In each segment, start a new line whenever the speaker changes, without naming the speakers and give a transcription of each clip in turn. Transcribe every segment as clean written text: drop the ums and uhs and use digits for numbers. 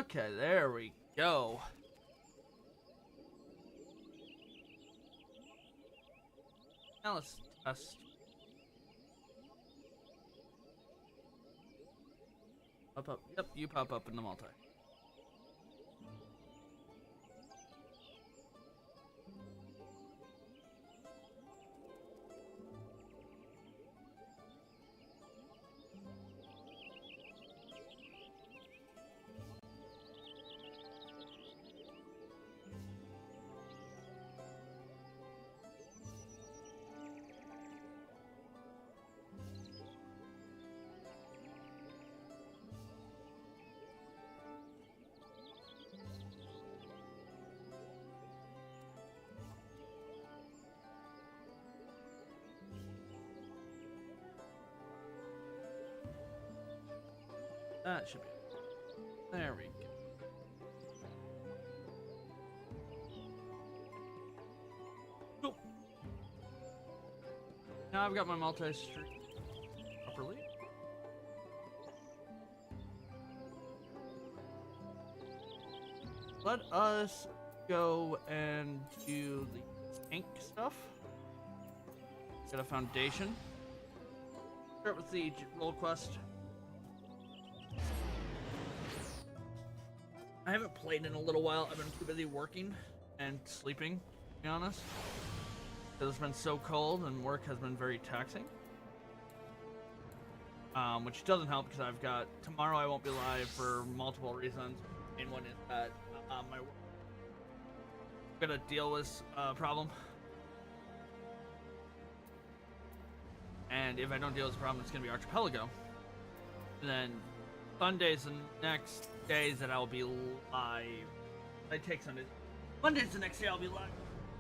Okay, there we go. Now let's test. Pop up. Yep, you pop up in the multi. That should be it. There we go. Cool. Now I've got my multi-street properly. Let us go and do the tank stuff. Get a foundation. Start with the roll quest. I haven't played in a little while. I've been too busy working and sleeping, to be honest. Because it's been so cold and work has been very taxing. Which doesn't help because I've got... Tomorrow I won't be live for multiple reasons. And one is that my work... I'm going to deal with a problem. And if I don't deal with this problem, it's going to be Archipelago. And then Sunday's the next days that I'll be live. I take Sundays. Monday's the next day I'll be live.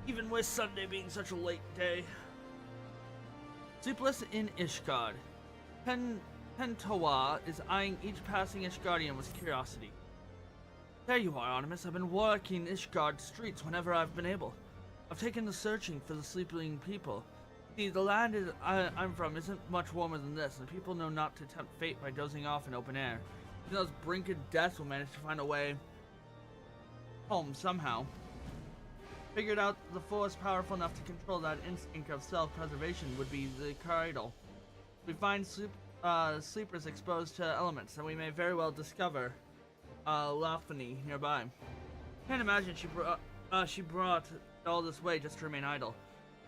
Even with Sunday being such a late day. Sleepless in Ishgard. Pentoa is eyeing each passing Ishgardian with curiosity. There you are, Artemis. I've been walking Ishgard streets whenever I've been able. I've taken to searching for the sleeping people. See, the land I'm from isn't much warmer than this, and people know not to tempt fate by dozing off in open air. Even those brink of death will manage to find a way home somehow. Figured out the force powerful enough to control that instinct of self-preservation would be the Caridal. We find sleepers exposed to elements, and we may very well discover Laphani nearby. Can't imagine she brought all this way just to remain idle.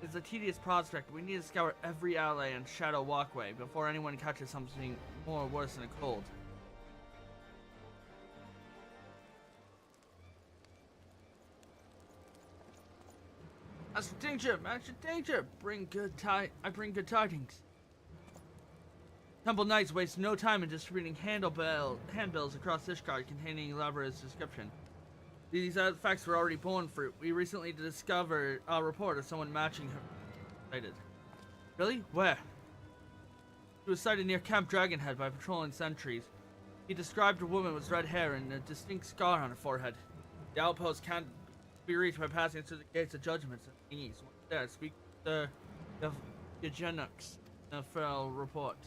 It's a tedious prospect, but we need to scour every alley and shadow walkway before anyone catches something more worse than a cold. Master Danger! Master Danger! I bring good tidings. Temple Knights waste no time in distributing handbills across Ishgard containing elaborate description. These artifacts were already born fruit. We recently discovered a report of someone matching her. Sighted. Really? Where? She was sighted near Camp Dragonhead by patrolling sentries. He described a woman with red hair and a distinct scar on her forehead. The outpost can't be reached by passing through the gates of judgment. There, speak to the Eugenux Feral report.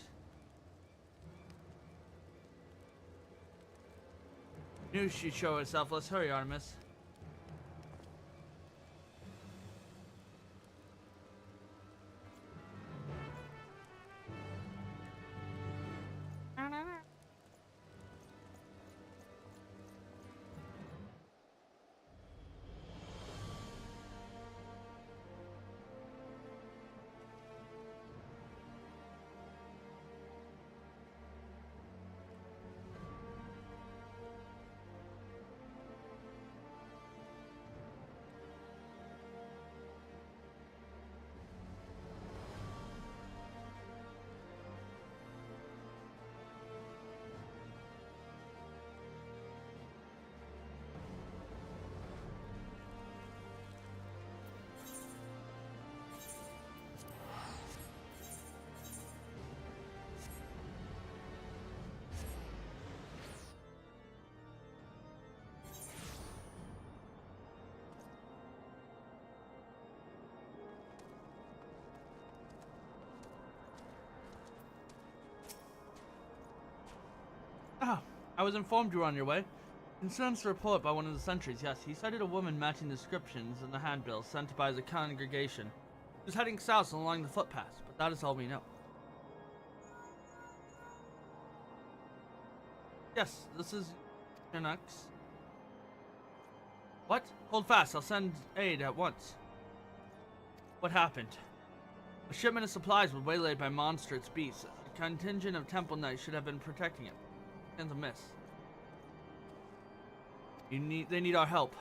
Knew she'd show herself. Let's hurry, Artemis. Ah, I was informed you were on your way. Concerns the report by one of the sentries, yes. He cited a woman matching descriptions in the handbill sent by the congregation. He was heading south along the footpath, but that is all we know. Yes, this is Canucks. What? Hold fast, I'll send aid at once. What happened? A shipment of supplies was waylaid by monstrous beasts. A contingent of temple knights should have been protecting it. Stands amiss. They need our help.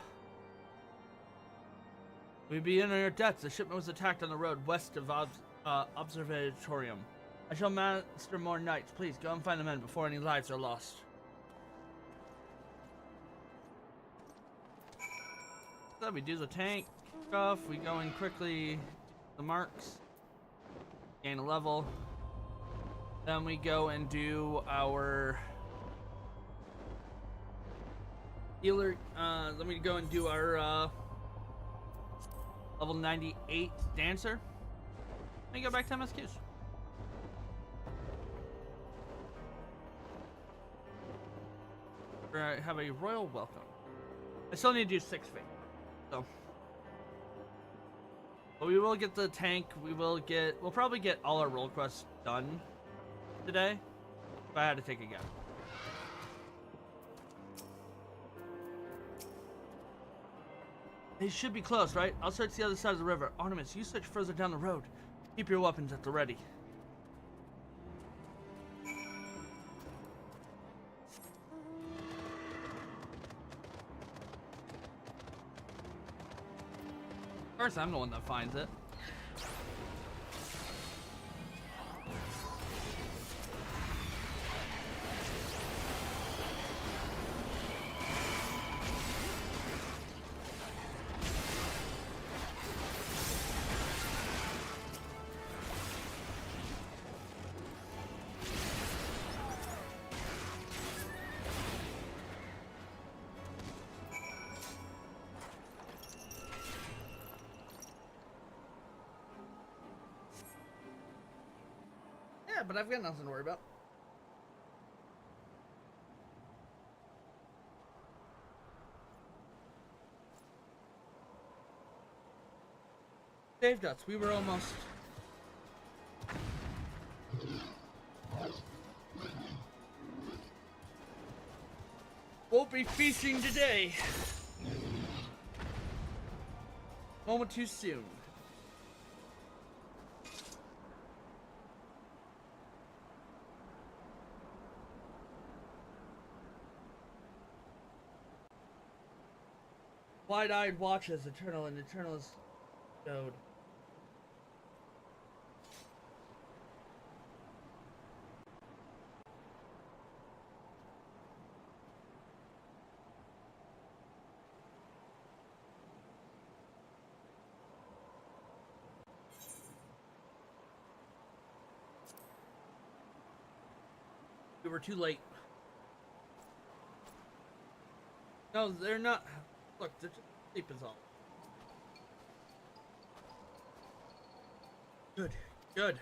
We'd be in our debts. The shipment was attacked on the road west of Observatorium. I shall master more knights. Please go and find the men before any lives are lost. So we do the tank stuff. We go in quickly. The marks. Gain a level. Then we go and do our healer. Let me go and do our level 98 dancer. Let me go back to MSQs. Have a royal welcome. I still need to do 6 feet. So, but we will get the tank. We'll probably get all our role quests done today. If I had to take a guess. They should be close, right? I'll search the other side of the river. Artemis, you search further down the road. Keep your weapons at the ready. Of course, I'm the one that finds it. Yeah, but I've got nothing to worry about. Saved us. We were almost... Won't be feasting today. Moment too soon. Wide-eyed watches, eternal and eternal is showed. We were too late. No, they're not. Look, they're just sleep is all. Good, good.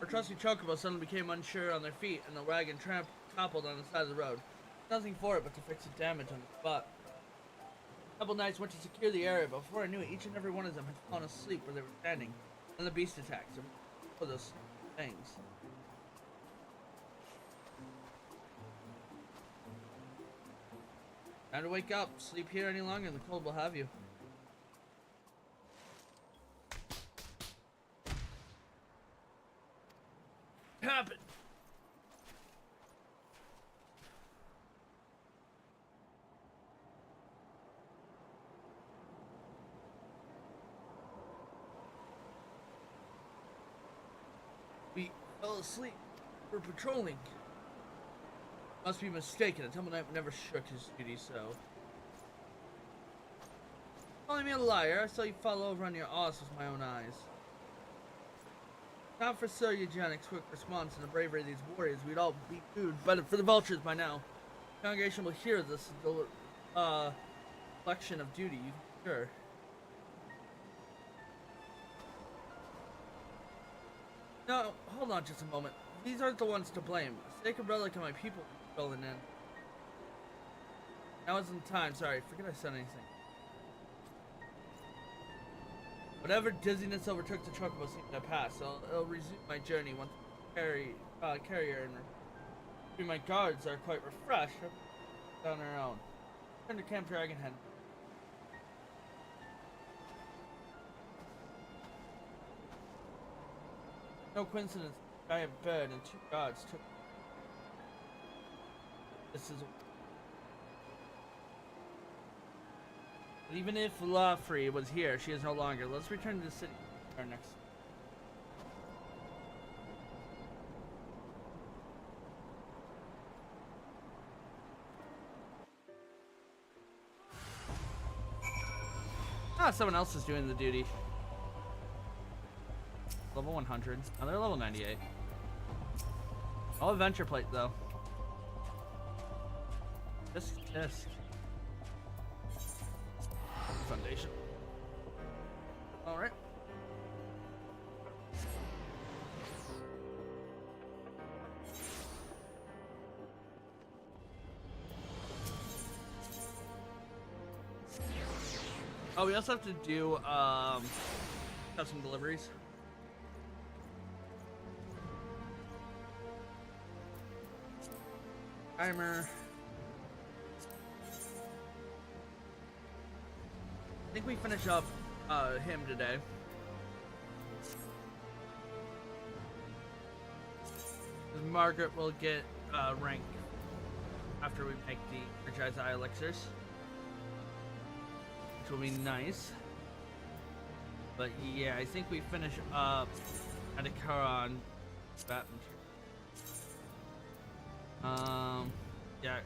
Our trusty chocobo suddenly became unsure on their feet, and the wagon toppled on the side of the road. Nothing for it but to fix the damage on the spot. A couple knights went to secure the area, but before I knew it, each and every one of them had fallen asleep where they were standing. And the beast attacked them. For those things. Time to wake up. Sleep here any longer and the cold will have you. Happen. We fell asleep. We're patrolling. Must be mistaken. A temple knight never shook his duty so. Calling me a liar, I saw you fall over on your ass with my own eyes. Not for Sir Eugenic's quick response and the bravery of these warriors, we'd all be food, but for the vultures by now. The congregation will hear this reflection of duty, sure. No, hold on just a moment. These aren't the ones to blame. A sacred relic of my people stolen in. Now isn't time. Sorry, forget I said anything. Whatever dizziness overtook the chocobo seemed to pass, so it'll resume my journey once the carrier and my guards are quite refreshed on their own. Turn to Camp Dragonhead. No coincidence, I have bird and 2 guards took. This is. But even if Lafrey was here, she is no longer. Let's return to the city. Our next. Ah, someone else is doing the duty. Level 100. Oh, they're level 98. All adventure plate though. Disc. Foundation. Alright. Oh, we also have to do custom deliveries. Timer. I think we finish up him today. Margaret will get rank after we make the Energized Eye Elixirs, which will be nice. But yeah, I think we finish up Adikaron Bat material. Yeah.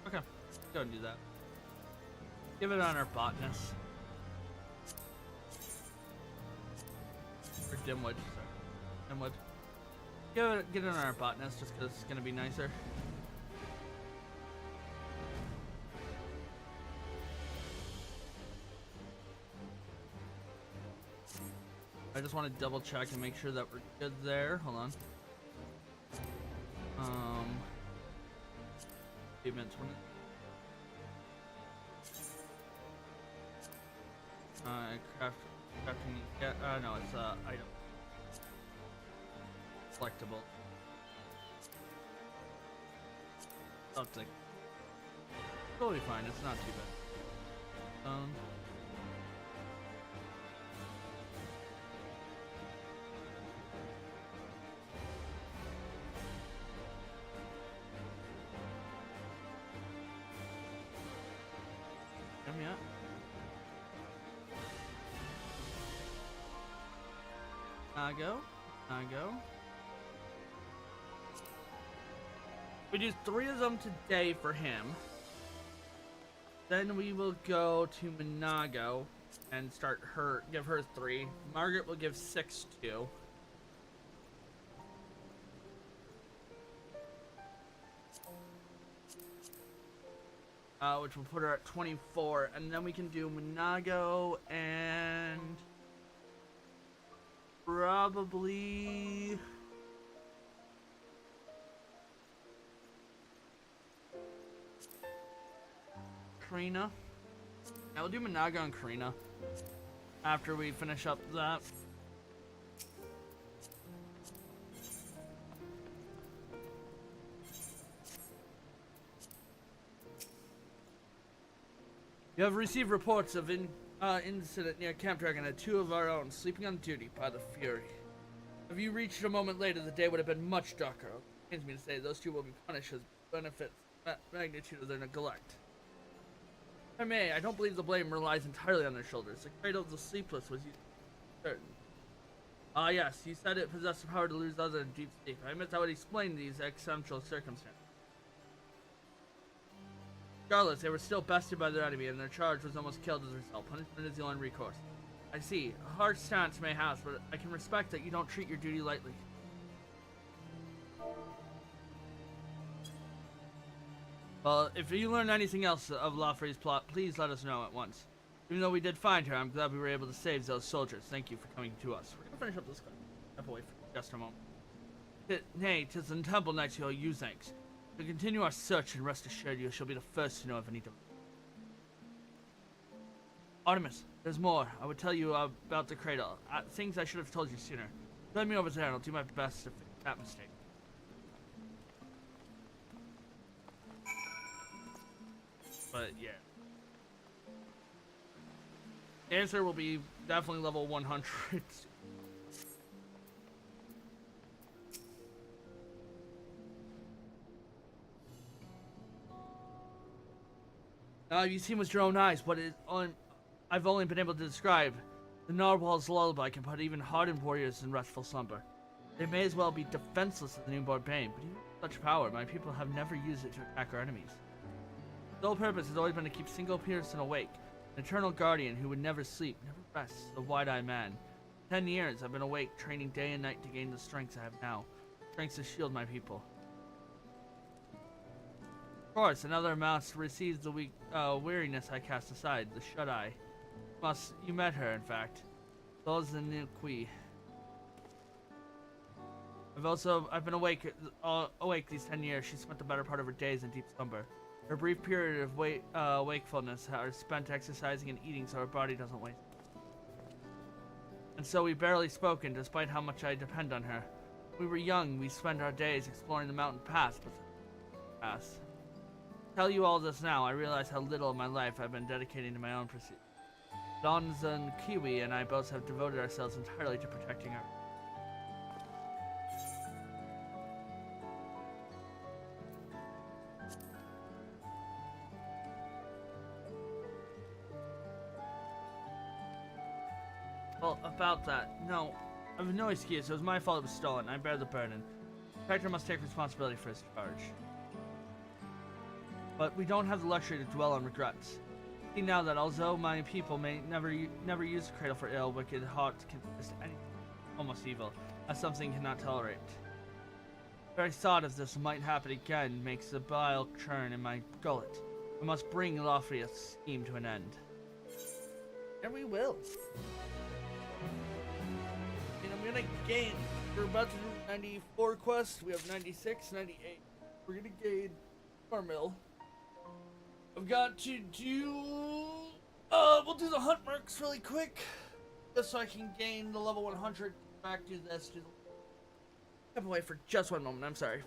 Okay, let's go and do that. Give it on our botanist. Or Dimwood, sorry. Dimwood. Get it on our botanist just because it's gonna be nicer. I just want to double check and make sure that we're good there. Hold on. Achievements. Crafting. Yeah. No, it's item. Selectable. Something. Totally fine. It's not too bad. Yeah. Nago. We do 3 of them today for him. Then we will go to Minago and give her 3. Margaret will give 6 to. Which will put her at 24, and then we can do Minago and probably Karina. Yeah, we'll do Minago and Karina after we finish up that. You have received reports of incident near Camp Dragonhead. 2 of our own sleeping on duty by the Fury. If you reached a moment later, the day would have been much darker. It pains me to say those 2 will be punished as benefits magnitude of their neglect. If I may, I don't believe the blame relies entirely on their shoulders. The cradle of the sleepless was certain. Yes, you said it possessed the power to lose others in deep sleep. I admit that would explain these exceptional circumstances. Regardless, they were still bested by their enemy, and their charge was almost killed as a result. Punishment is the only recourse. I see. A harsh stance may have, but I can respect that you don't treat your duty lightly. Well, if you learn anything else of Lafrey's plot, please let us know at once. Even though we did find her, I'm glad we were able to save those soldiers. Thank you for coming to us. We're gonna finish up this step away for just a moment. Nay, 'tis in Temple Knights you'll use thanks. To continue our search, and rest assured you shall be the first to know of any delay. Artemis, there's more. I would tell you about the cradle. Things I should have told you sooner. Join me over there and I'll do my best to fix that mistake. But yeah. Answer will be definitely level 100. You've seen with your own eyes what I've only been able to describe. The narwhal's lullaby can put even hardened warriors in restful slumber. They may as well be defenseless as the newborn babe, but even with such power, my people have never used it to attack our enemies. The sole purpose has always been to keep single person awake, an eternal guardian who would never sleep, never rest, a wide-eyed man. 10 years I've been awake, training day and night to gain the strengths I have now, strengths to shield my people. Of course, another mouse receives the weariness I cast aside, the shut-eye. You met her, in fact. Those the Nukui. I've been awake these 10 years. She spent the better part of her days in deep slumber. Her brief period of wakefulness are spent exercising and eating so her body doesn't waste. And so we barely spoken, despite how much I depend on her. When we were young, we spent our days exploring the mountain paths, Tell you all this now, I realize how little of my life I've been dedicating to my own pursuit. Donza and Kiwi and I both have devoted ourselves entirely to protecting our... Well, about that, no. I have no excuse. It was my fault it was stolen. I bear the burden. The protector must take responsibility for his charge. But we don't have the luxury to dwell on regrets. See now that although my people may never use the cradle for ill, wicked hearts can resist anything, almost evil, as something cannot tolerate. The very thought of this might happen again makes the bile churn in my gullet. I must bring Lafayette's scheme to an end. And we will. And I'm gonna gain. We're about to do 94 quests. We have 96, 98. We're gonna gain our mill. I've got to do... we'll do the hunt marks really quick. Just so I can gain the level 100. Back to this. Step away for just one moment. I'm sorry.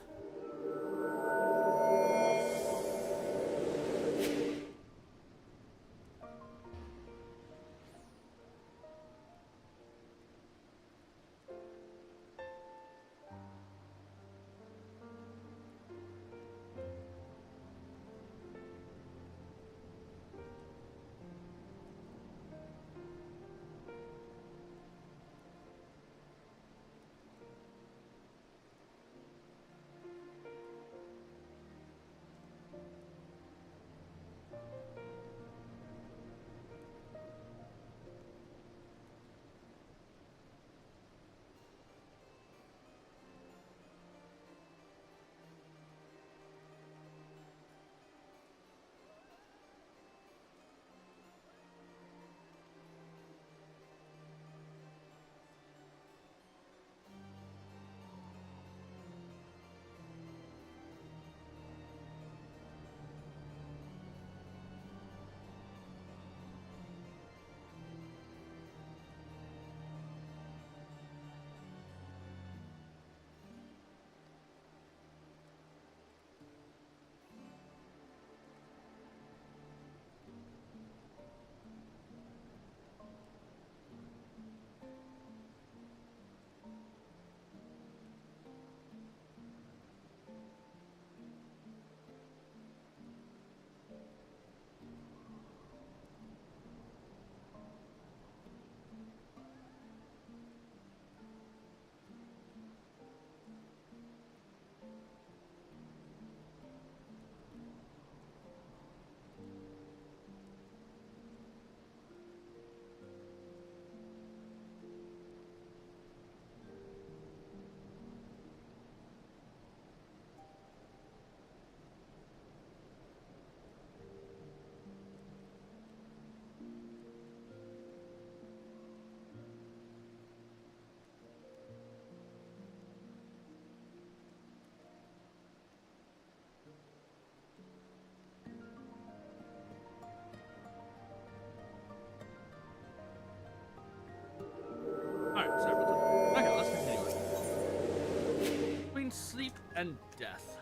and death.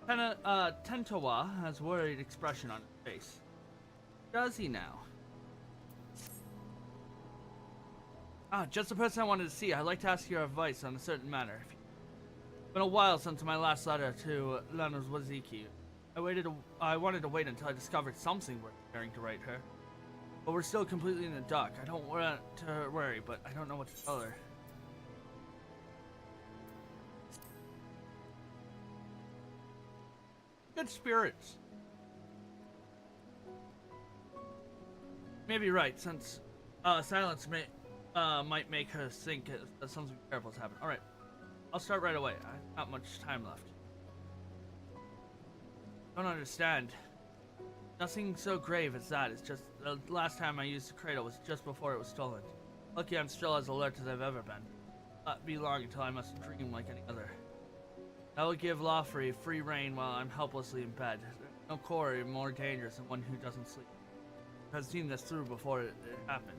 Tentawa has a worried expression on his face. Does he now? Ah, just the person I wanted to see. I'd like to ask your advice on a certain matter. It's been a while since my last letter to Leonard Waziki. I wanted to wait until I discovered something worth caring to write her. But we're still completely in the dark. I don't want to worry, but I don't know what to tell her. Good spirits. Maybe right, since silence might make her think that something terrible has happened. Alright, I'll start right away. I have not much time left. Don't understand. Nothing so grave as that. It's just the last time I used the cradle was just before it was stolen. Lucky I'm still as alert as I've ever been. Not be long until I must dream like any other. I will give Lawfrey free rein while I'm helplessly in bed. No quarry more dangerous than one who doesn't sleep. I've seen this through before it happens.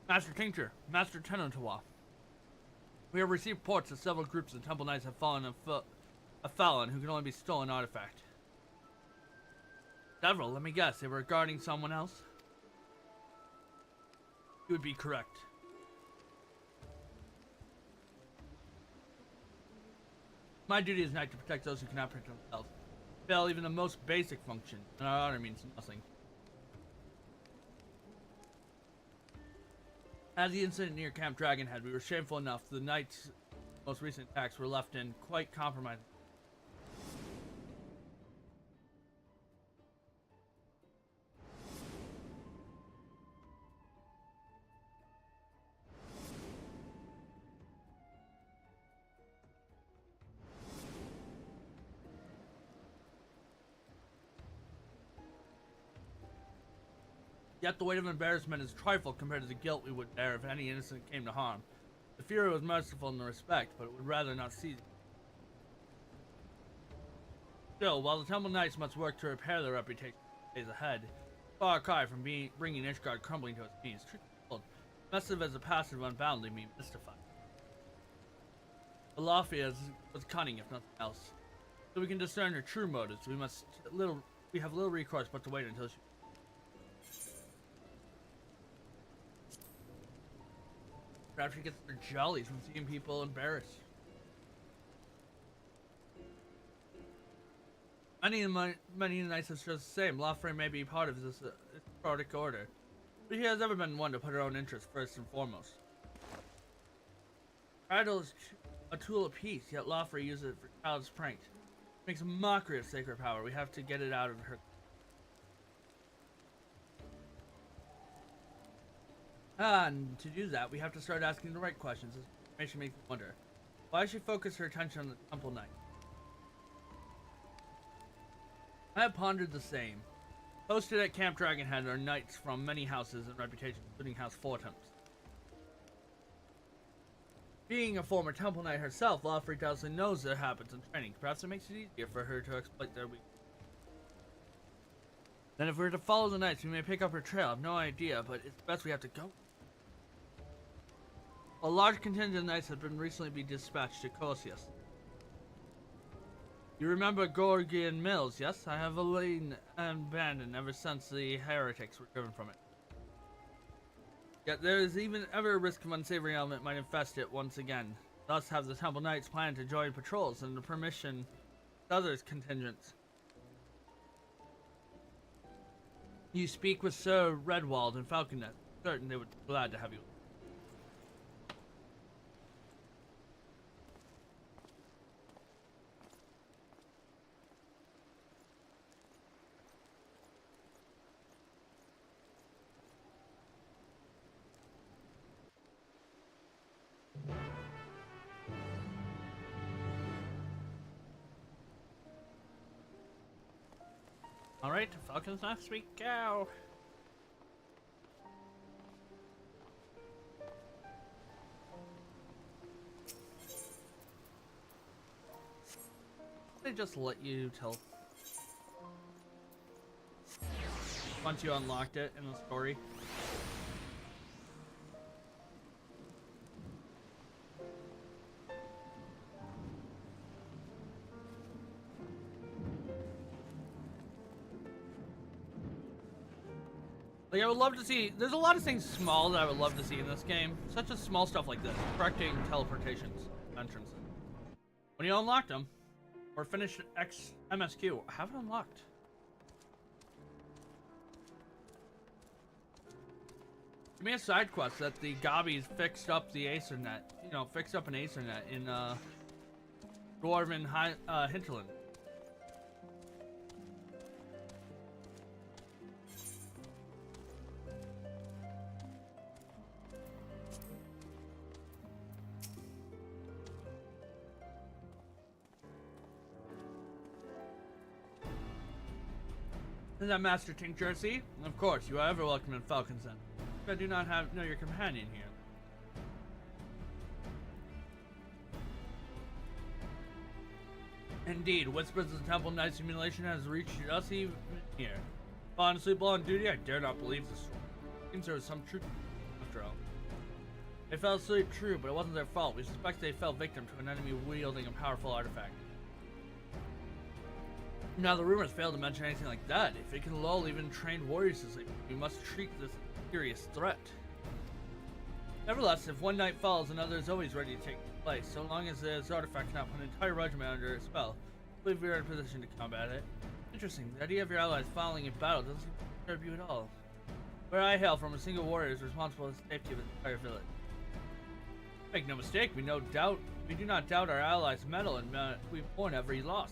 Master Tincture, Master Tenontawa. We have received reports that several groups of Temple Knights have fallen a felon who can only be stolen artifact. Several, let me guess, they were guarding someone else? You would be correct. My duty is knight to protect those who cannot protect themselves. Fail even the most basic function, and our honor means nothing. As the incident near Camp Dragonhead, we were shameful enough the knight's most recent attacks were left in quite compromising. Yet the weight of embarrassment is trifle compared to the guilt we would bear if any innocent came to harm. The Fury was merciful in the respect, but would rather not see. Still, while the Temple Knights must work to repair their reputation in the days ahead, far cry from bringing Ishgard crumbling to its knees. Truth be told, massive as a passive unboundly mean mystified. Alafia was cunning, if nothing else. So we can discern her true motives. We have little recourse but to wait until she. Perhaps she gets her jollies from seeing people embarrassed. Many knights have just the same. Lawfrey may be part of this product order, but he has never been one to put her own interests first and foremost. Idol is a tool of peace, yet Lawfrey uses it for child's pranks. Makes a mockery of sacred power. We have to get it out of her. And to do that, we have to start asking the right questions. This information makes me wonder. Why does she focus her attention on the Temple Knight? I have pondered the same. Posted at Camp Dragonhead are knights from many houses and reputations, including House Fortemps. Being a former Temple Knight herself, Lawfrey doubtless knows their habits and training. Perhaps it makes it easier for her to exploit their weakness. Then if we were to follow the knights, we may pick up her trail. I have no idea, but it's best we have to go. A large contingent of knights have been recently dispatched to Cosius. You remember Gorgian Mills, yes? I have lain abandoned ever since the heretics were driven from it. Yet there is even ever a risk of unsavory element might infest it once again. Thus have the Temple Knights planned to join patrols and the permission to others contingents. You speak with Sir Redwald and Falconet. Certain they would be glad to have you. Alright, Falcon's next week, go! They just let you tell. once you unlocked it in the story. Like, I would love to see, there's a lot of things small that I would love to see in this game, such as small stuff like this, correcting teleportations, entrances. When you unlock them, or finish MSQ, have it unlocked. Give me a side quest that the Gobbies fixed up the Acernet, you know, fixed up an Acernet in Dwarven Hinterland. Is that Master Tincture? See? Of course, you are ever welcome in Falcon's End. I do not know your companion here. Indeed, whispers of the Temple Knight simulation has reached us even here. Falling asleep while on duty? I dare not believe this story. Seems there was some truth after all. They fell asleep, true, but it wasn't their fault. We suspect they fell victim to an enemy wielding a powerful artifact. Now, the rumors fail to mention anything like that. If it can lull even trained warriors to sleep, we must treat this serious threat. Nevertheless, if one night falls, another is always ready to take place. So long as this artifact cannot put an entire regiment under a spell, I believe we are in a position to combat it. Interesting. The idea of your allies falling in battle doesn't disturb you at all. Where I hail from, a single warrior is responsible for the safety of the entire village. Make no mistake, we do not doubt our allies' mettle, and we mourn every loss.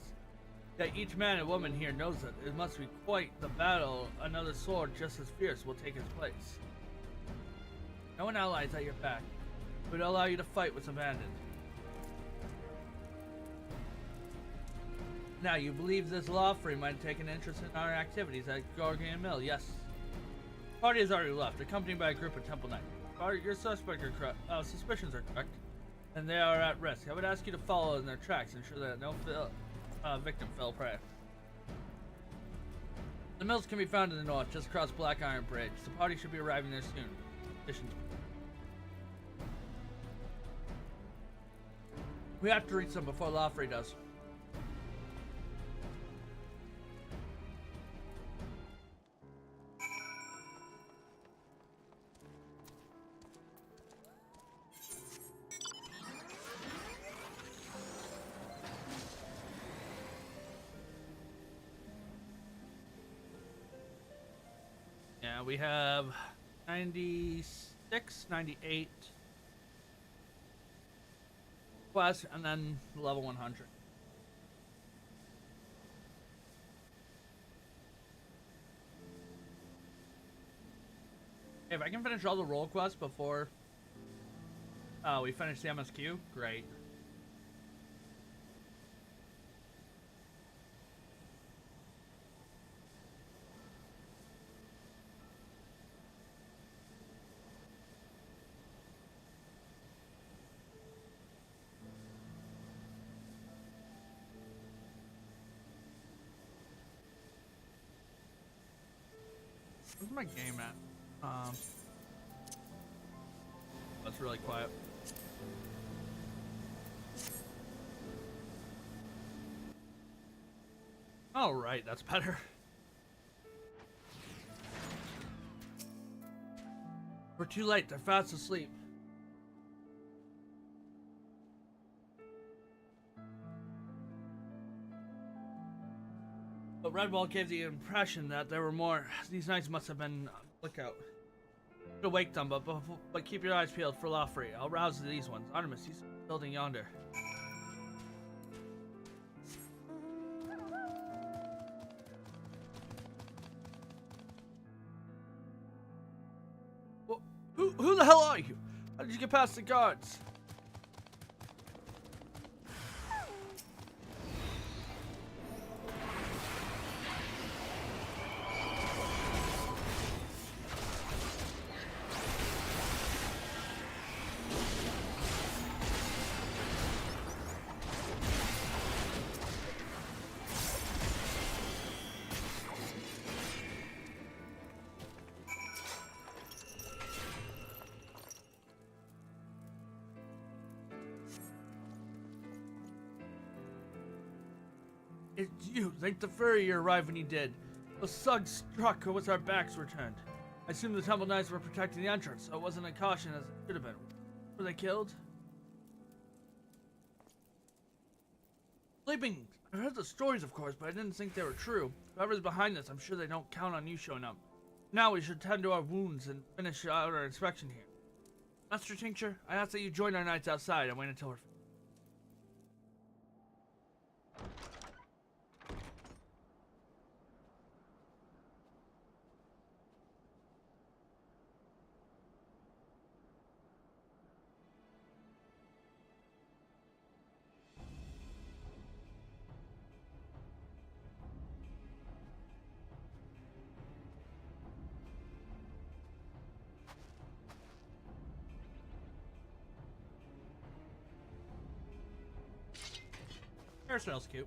That each man and woman here knows that it must be quite the battle. Another sword just as fierce will take its place. No one ally is at your back. Would allow you to fight what's abandoned. Now, you believe this Lawfrey might take an interest in our activities at Gorgon Mill? Yes. The party has already left, accompanied by a group of Temple Knights. Your suspicions are correct, and they are at risk. I would ask you to follow in their tracks, ensure that no victim fell prey. The mills can be found in the north, just across Black Iron Bridge. The party should be arriving there soon. We have to reach them before Lawfrey does. Yeah, we have 96, 98 quests, and then level 100. If I can finish all the role quests before we finish the MSQ, great. Where's my game at? That's really quiet. All right, that's better. We're too late. They're fast asleep. But Redwall gave the impression that there were more. These knights must have been on the lookout. To wake them, but keep your eyes peeled for Lawfrey. I'll rouse these ones. Artemis, he's building yonder. Who the hell are you? How did you get past the guards? It's you. Thank the fairy you arrived when you did. The sug struck with our backs were turned. I assume the Temple Knights were protecting the entrance, so it wasn't a caution as it should have been. Were they killed? Sleeping. I heard the stories, of course, but I didn't think they were true. Whoever's behind this, I'm sure they don't count on you showing up. Now we should tend to our wounds and finish out our inspection here. Master Tincture, I ask that you join our knights outside and wait until we're finished. Hair smells cute.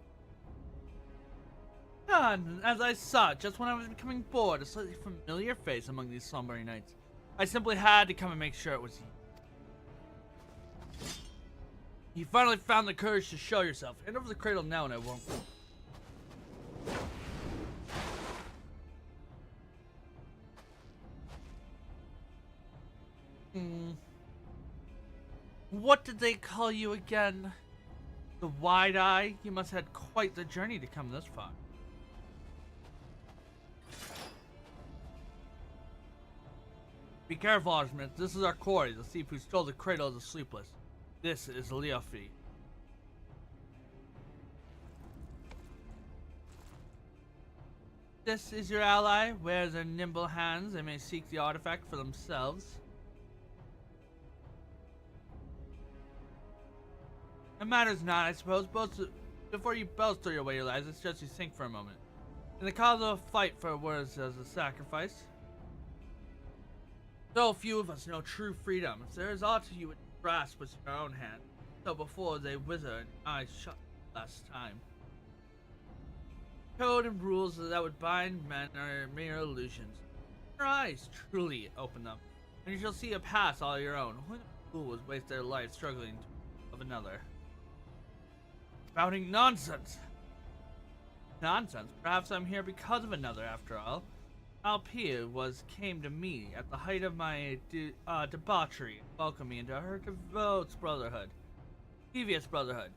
And as I saw, just when I was becoming bored, a slightly familiar face among these slumbering knights. I simply had to come and make sure it was you. You finally found the courage to show yourself. Hand over the cradle now and I won't. What did they call you again? The wide eye? You must have had quite the journey to come this far. Be careful, Artemis. This is our quarry, the thief who stole the cradle of the sleepless. This is Leofi. This is your ally. Where their nimble hands, they may seek the artifact for themselves. It matters not, I suppose. Before you both throw away your lives, it's just you think for a moment. In the cause of a fight for words as a sacrifice. So few of us know true freedom. If there is aught you would grasp with your own hand, so before they wither and eyes shut last time. Code and rules that would bind men are mere illusions. Your eyes truly open them, and you shall see a path all your own. Who fools waste their life struggling of another? Spouting nonsense. Nonsense? Perhaps I'm here because of another, after all. Alpia came to me at the height of my debauchery, welcomed me into her devout brotherhood. Devious brotherhood.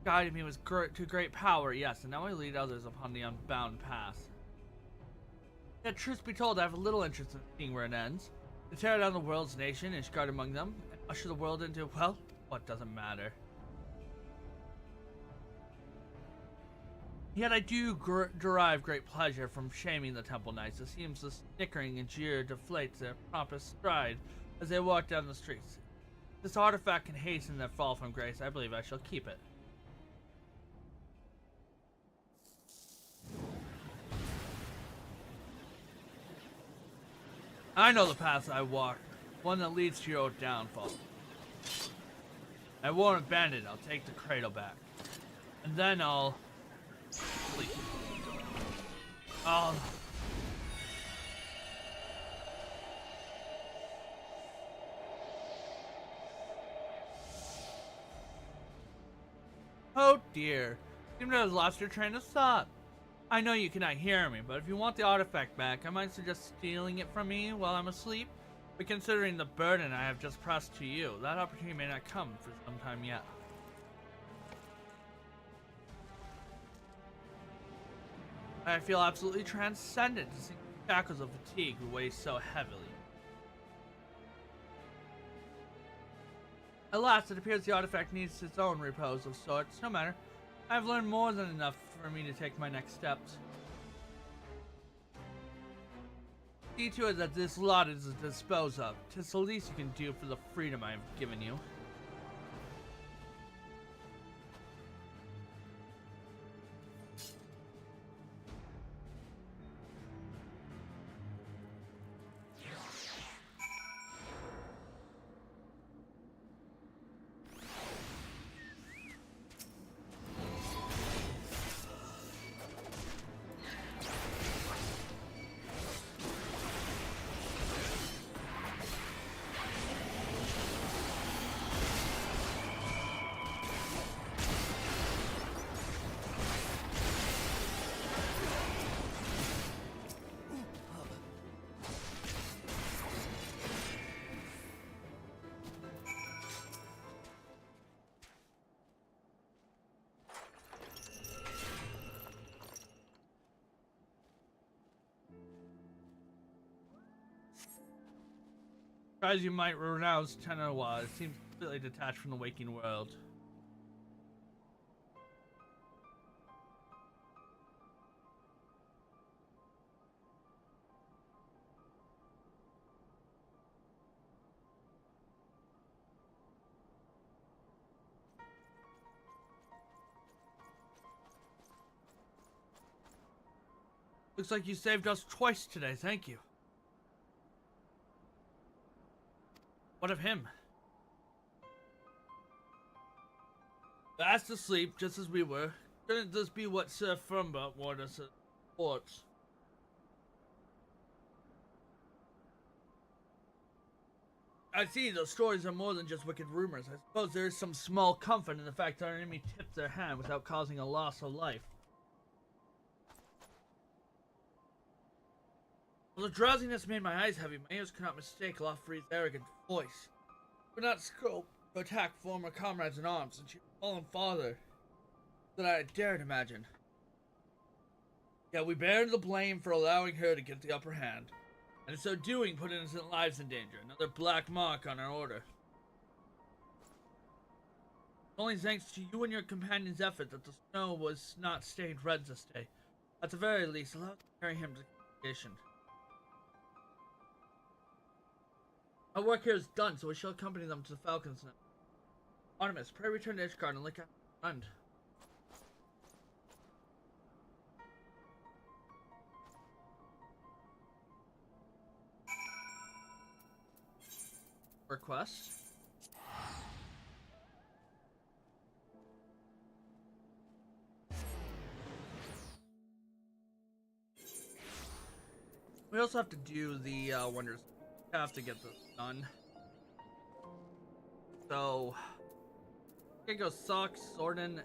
Guided me to great power, yes, and now I lead others upon the unbound path. Yet, truth be told, I have little interest in seeing where it ends. To tear down the world's nation, Ishgard among them, and usher the world into, well, what doesn't matter. Yet I do derive great pleasure from shaming the Temple Knights. It seems the snickering and jeer deflates their pompous stride as they walk down the streets. This artifact can hasten their fall from grace. I believe I shall keep it. I know the path I walk, one that leads to your downfall. I won't abandon it. I'll take the cradle back. And then I'll sleep. Oh. Oh dear. Seem to have lost your train of thought. I know you cannot hear me, but if you want the artifact back, I might suggest stealing it from me while I'm asleep. But considering the burden I have just pressed to you, that opportunity may not come for some time yet. I feel absolutely transcendent to sink the shackles of fatigue who weigh so heavily. Alas, it appears the artifact needs its own repose of sorts. No matter. I have learned more than enough for me to take my next steps. See to it that this lot is disposed of. 'Tis the least you can do for the freedom I have given you. Try as you might, Renau's tenor seems completely detached from the waking world. Looks like you saved us twice today, thank you. What of him? Fast asleep, just as we were. Couldn't this be what Sir Firmba warned us at ports? I see, those stories are more than just wicked rumors. I suppose there is some small comfort in the fact that our enemy tipped their hand without causing a loss of life. Well, the drowsiness made my eyes heavy. My ears could not mistake Lofree's arrogant voice. Could not scope to attack former comrades in arms, and she fallen farther than I had dared imagine. Yet we bear the blame for allowing her to get the upper hand, and in so doing put innocent lives in danger. Another black mark on our order. Only thanks to you and your companion's effort that the snow was not stained red this day. At the very least, allow us to carry him to station. Our work here is done, so we shall accompany them to the Falcon's Nest. Artemis, pray return to Ishgard and look at our friend. Request. We also have to do the wonders. We have to get this done. So, I'm gonna go Socks, Sordin, and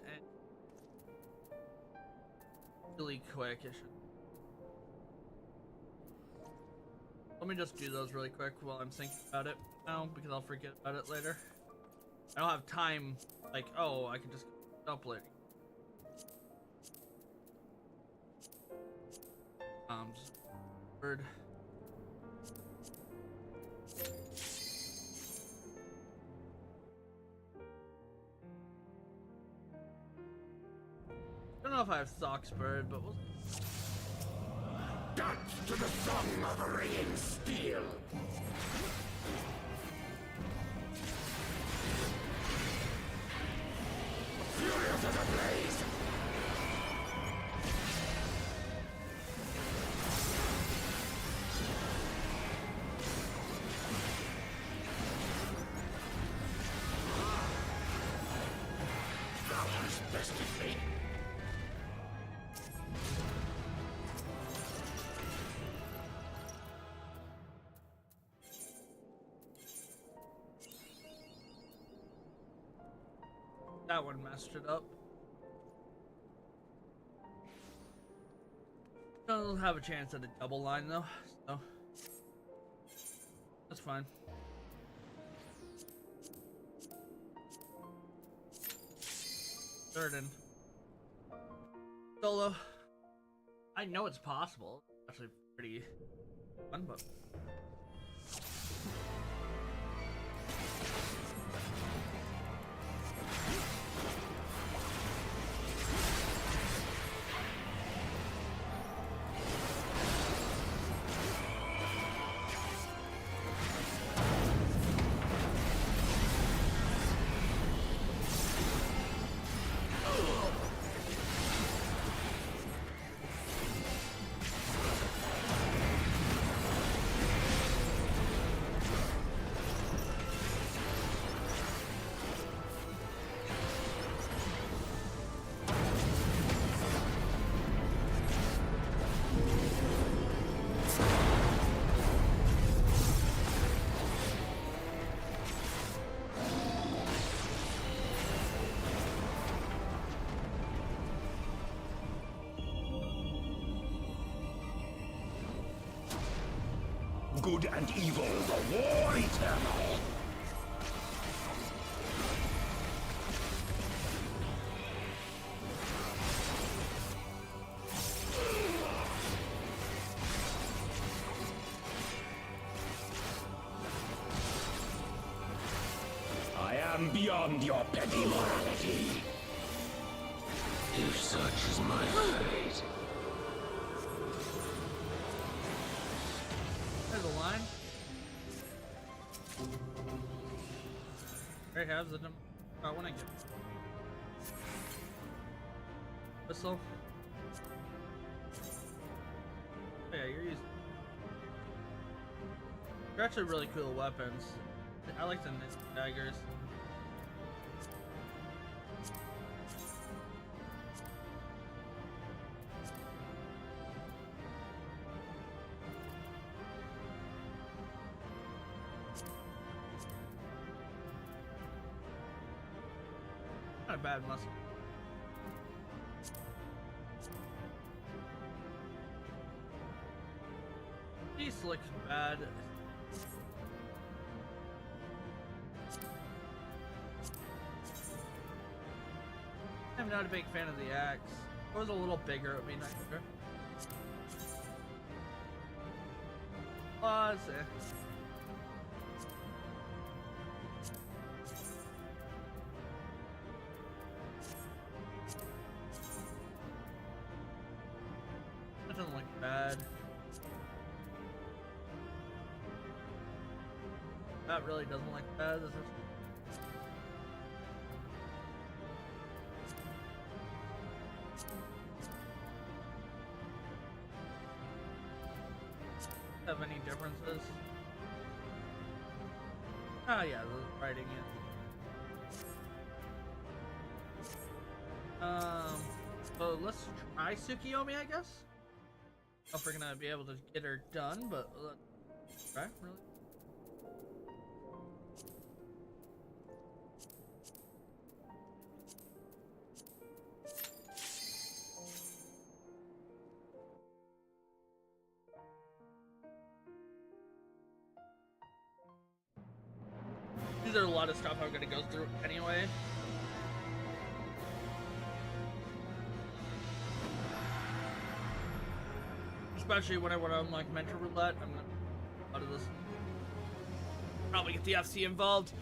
really quick. Let me just do those really quick while I'm thinking about it now, because I'll forget about it later. I don't have time, like, oh, I can just upload. Just bird. I don't know if I have Socks Bird, but we'll...
Dance to the song of ringing steel! Furious as a blaze! Thou hast bested me!
That one messed it up. I'll have a chance at a double line though, so that's fine. Certain. Solo. I know it's possible. Actually pretty fun, but
Good and evil, the war eternal! beyond your petty morality. If such is my fate.
There's a line. Great halves of them. I want to get whistle. Oh, yeah, you're using. They're actually really cool weapons. I like the ninja daggers. Not a bad muscle. These look bad. I'm not a big fan of the axe. If it was a little bigger, it would be nicer. Oh, that's it. That doesn't look bad. That really doesn't look bad. This is have any differences? Oh yeah, the writing it. So let's try Tsukiyomi, I guess. I don't know if we're gonna be able to get her done, but let's try, really. These are a lot of stuff I'm gonna go through anyway. Especially when I want to unlock mentor roulette, I'm gonna out of this. Probably get the FC involved.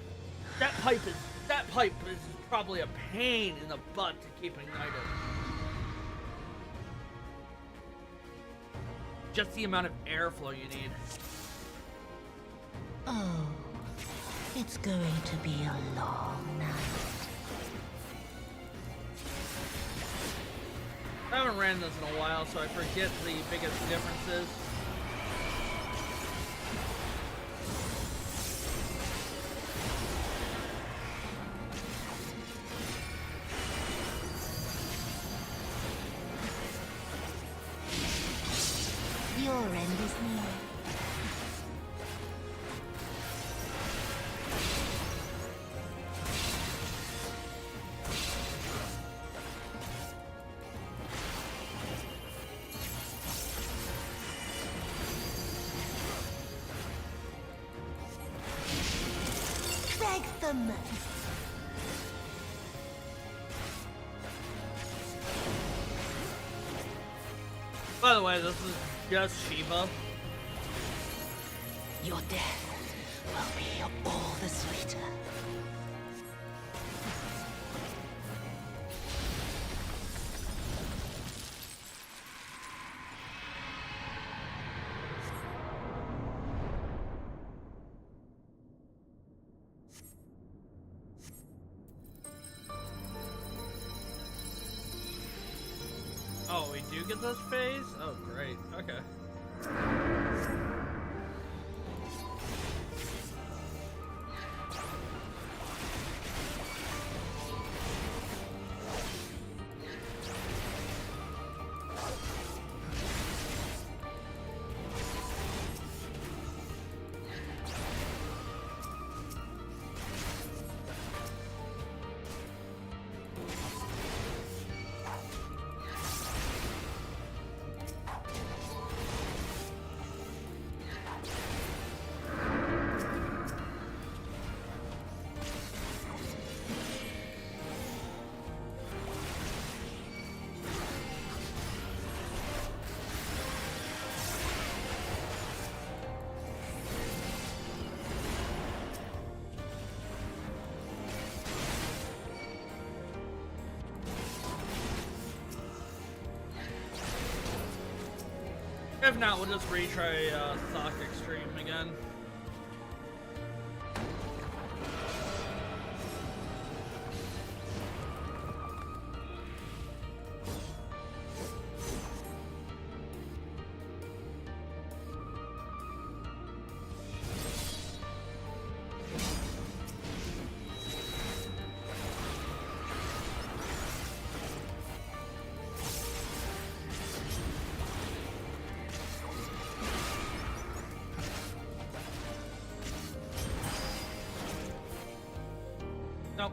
That pipe is probably a pain in the butt to keep ignited. Just the amount of airflow you need.
Oh, it's going to be a long night.
I haven't ran this in a while, so I forget the biggest differences.
Your end is near. Beg for mercy.
By the way, this is just Shiva.
Your death will be all the sweeter.
Oh, we do get this phase? Oh, great. Okay. If not, we'll just retry Sock Extreme again. Nope.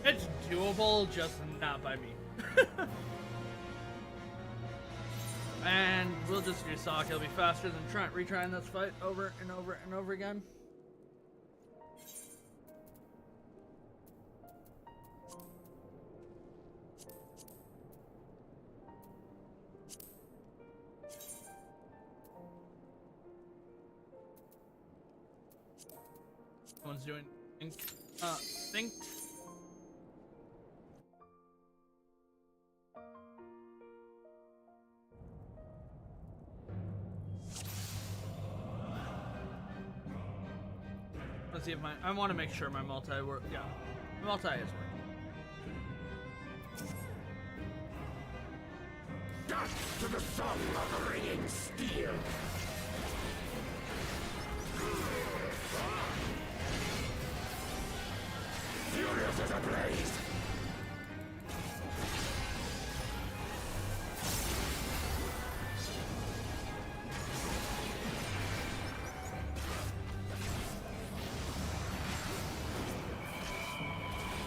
It's doable, just not by me. And we'll just do Sock. It'll be faster than retrying this fight over and over and over again. Someone's doing think. Let's see if I want to make sure my multi work. Yeah, my multi is working.
Dust to the song of the ringing steel. Furious as a blaze.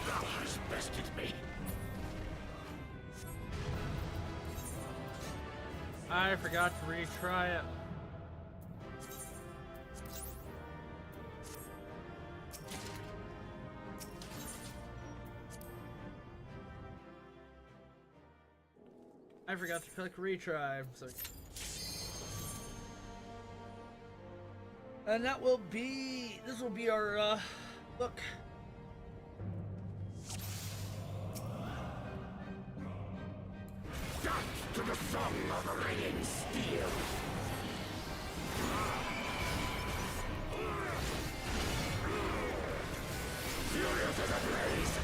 Thou hast bested me.
I forgot to retry it. I forgot to click retry. So, and that will be. This will be our book.
Dust to the song of the ringing steel. Furious as a blaze.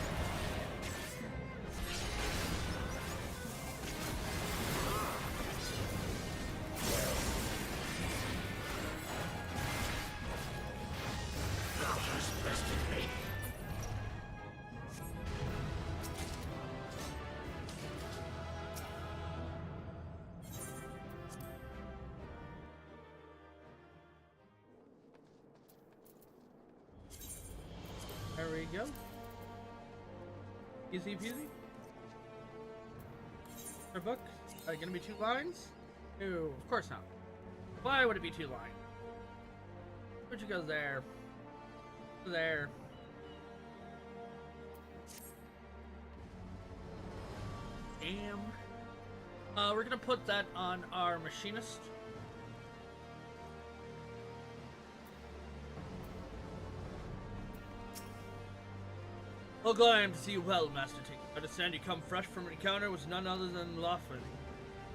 Thou hast bested me.
There we go. Easy peasy. Our book. Gonna be 2 lines? No, of course not. Why would it be 2 lines? Which goes there. There. Damn. We're gonna put that on our machinist. Oh, glad to see you well, Master Tinker. I understand you come fresh from an encounter with none other than Lawford.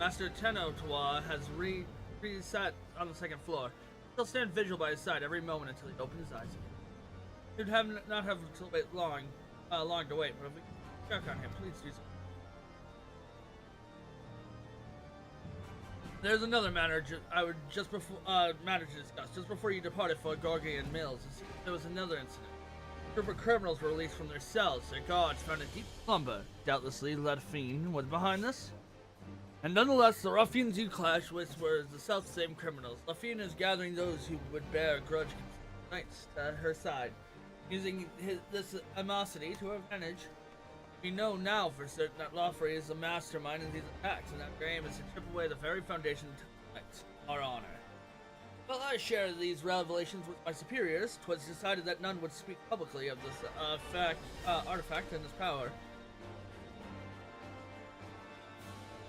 Master Tenotoa has reset on the 2nd floor. He'll stand vigil by his side every moment until he opens his eyes. You'd not have to wait long to wait, but if we can check on him, please do so. There's another matter I would matter to discuss. Just before you departed for Gorgian Mills, there was another incident. A group of criminals were released from their cells. Their guards found a deep slumber. Doubtlessly, Ledfine was behind this. And nonetheless, the ruffians you clashed with were the self-same criminals. Ledfine is gathering those who would bear a grudge against the Knights to her side, using this animosity to her advantage. We know now for certain that Lawfrey is the mastermind in these attacks, and that their aim is to chip away the very foundation to the Knights, our honor. While I share these revelations with my superiors, 'twas decided that none would speak publicly of this artifact and its power.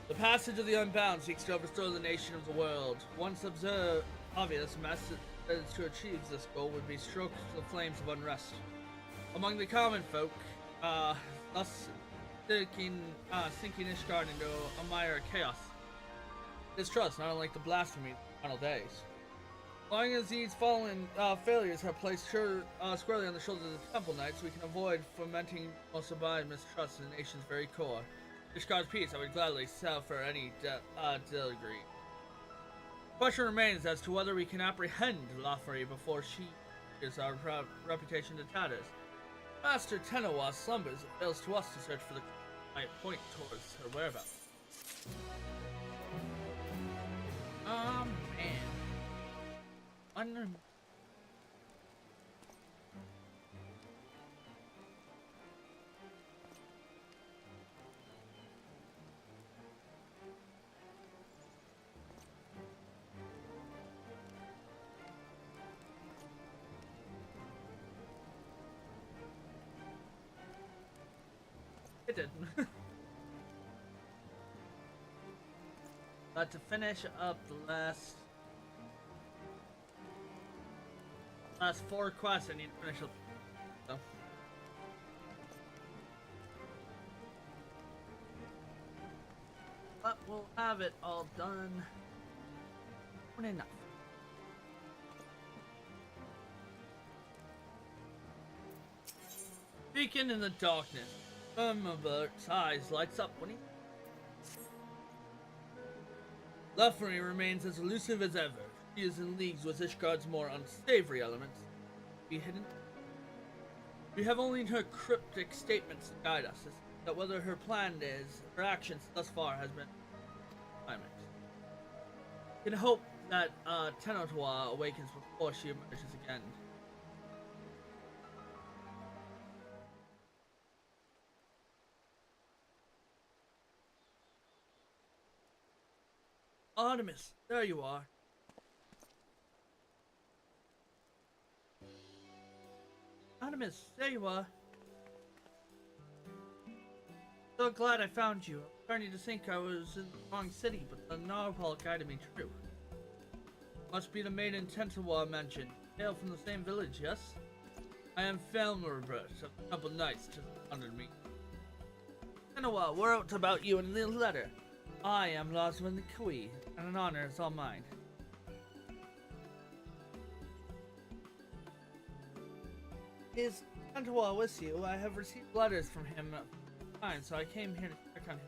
The passage of the Unbound seeks to overthrow the nation of the world. Once obvious methods to achieve this goal would be stroked to the flames of unrest. Among the common folk, thus sinking Ishgard into a mire of chaos. Distrust, not unlike the blasphemy of the final days. As long as these fallen failures are placed squarely on the shoulders of the Temple Knights, we can avoid fomenting most abide mistrust in the nation's very core. Ishgard's peace, I would gladly sell for any degree. The question remains as to whether we can apprehend Lafrey before she is our reputation to tatters. Master Tenowa slumbers, it fails to us to search for the right point towards her whereabouts. Oh man. It did. But to finish up the last 4 quests, I need to finish up. So. But we'll have it all done soon enough. Beacon in the darkness. Bert's eyes lights up when he... Lafrey remains as elusive as ever. She is in leagues with Ishgard's more unsavory elements. Be hidden. We have only her cryptic statements to guide us, that whether her plan is, her actions thus far has been climax. We can hope that Tenowa awakens before she emerges again. Artemis, there you are. Artemis, there you are. So glad I found you. I'm starting to think I was in the wrong city, but the Narwhal guided me true. Must be the maiden Tentawa mentioned. Hail from the same village, yes? I am Felmerbert of the Temple Knights just under me. Tentawa wrote about you in the letter. I am Loswin the Kui, and an honor is all mine. Is Tentawa with you? I have received letters from him times, so I came here to check on him.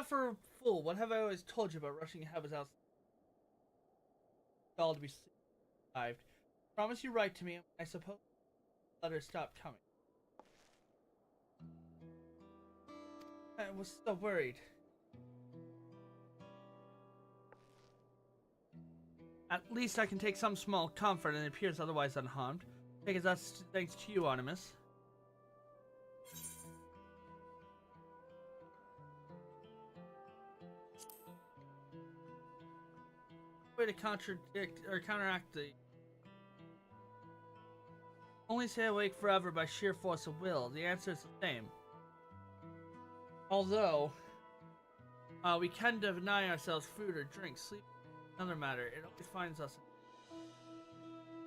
For a fool, what have I always told you about rushing habits out? All to be survived. Promise you write to me. I suppose letters stopped coming. I was so worried. At least I can take some small comfort, and it appears otherwise unharmed. Because that's thanks to you, Artemis. Way to contradict or counteract the only stay awake forever by sheer force of will. The answer is the same. Although we can deny ourselves food or drink, sleep another matter. It always finds us.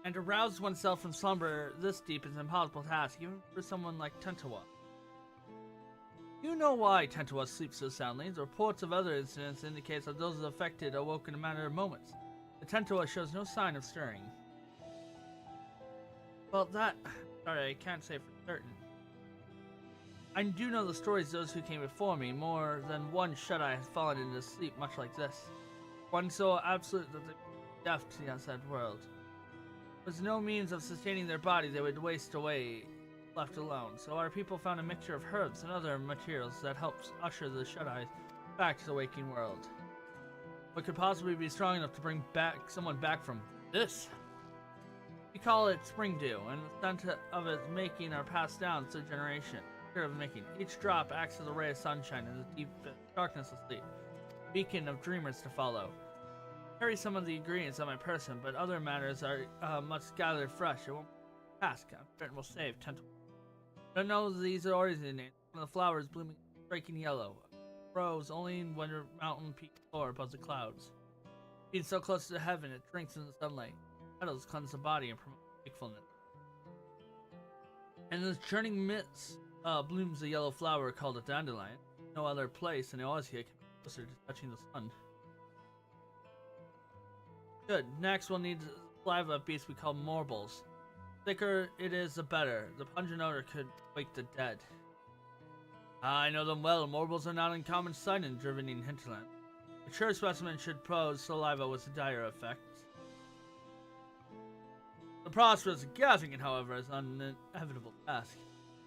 And to rouse oneself from slumber this deep is an impossible task, even for someone like Tentawa. You know why Tentawa sleeps so soundly. The reports of other incidents indicate that those affected awoke in a matter of moments. The Tentawa shows no sign of stirring. Well, sorry, I can't say for certain. I do know the stories of those who came before me. More than one Shut-Eye has fallen into sleep much like this. One so absolute that they were deaf to the outside world. With no means of sustaining their body, they would waste away, left alone. So our people found a mixture of herbs and other materials that helps usher the Shut-Eyes back to the waking world. What could possibly be strong enough to bring someone back from This. We call it spring dew, and the scent of its making are passed down through generation. Of making. Each drop acts as a ray of sunshine in the deep darkness of sleep, a beacon of dreamers to follow. I carry some of the ingredients on my person, but other matters are must gather fresh. It won't task. I'm certain will save 10 to 1. Don't know these are originated. One of the flowers blooming striking yellow. Grows only in winter mountain peak floor above the clouds. Being so close to heaven, it drinks in the sunlight. Petals cleanse the body and promote wakefulness. And in this churning mist blooms a yellow flower called a dandelion. No other place in Eorzea can be closer to touching the sun. Good. Next, we'll need saliva of beasts we call morbles. The thicker it is, the better. The pungent odor could wake the dead. I know them well. Morbles are not uncommon sight in Drivening hinterland. A mature specimen should pose saliva with a dire effect. The process of gathering it, however, is an inevitable task.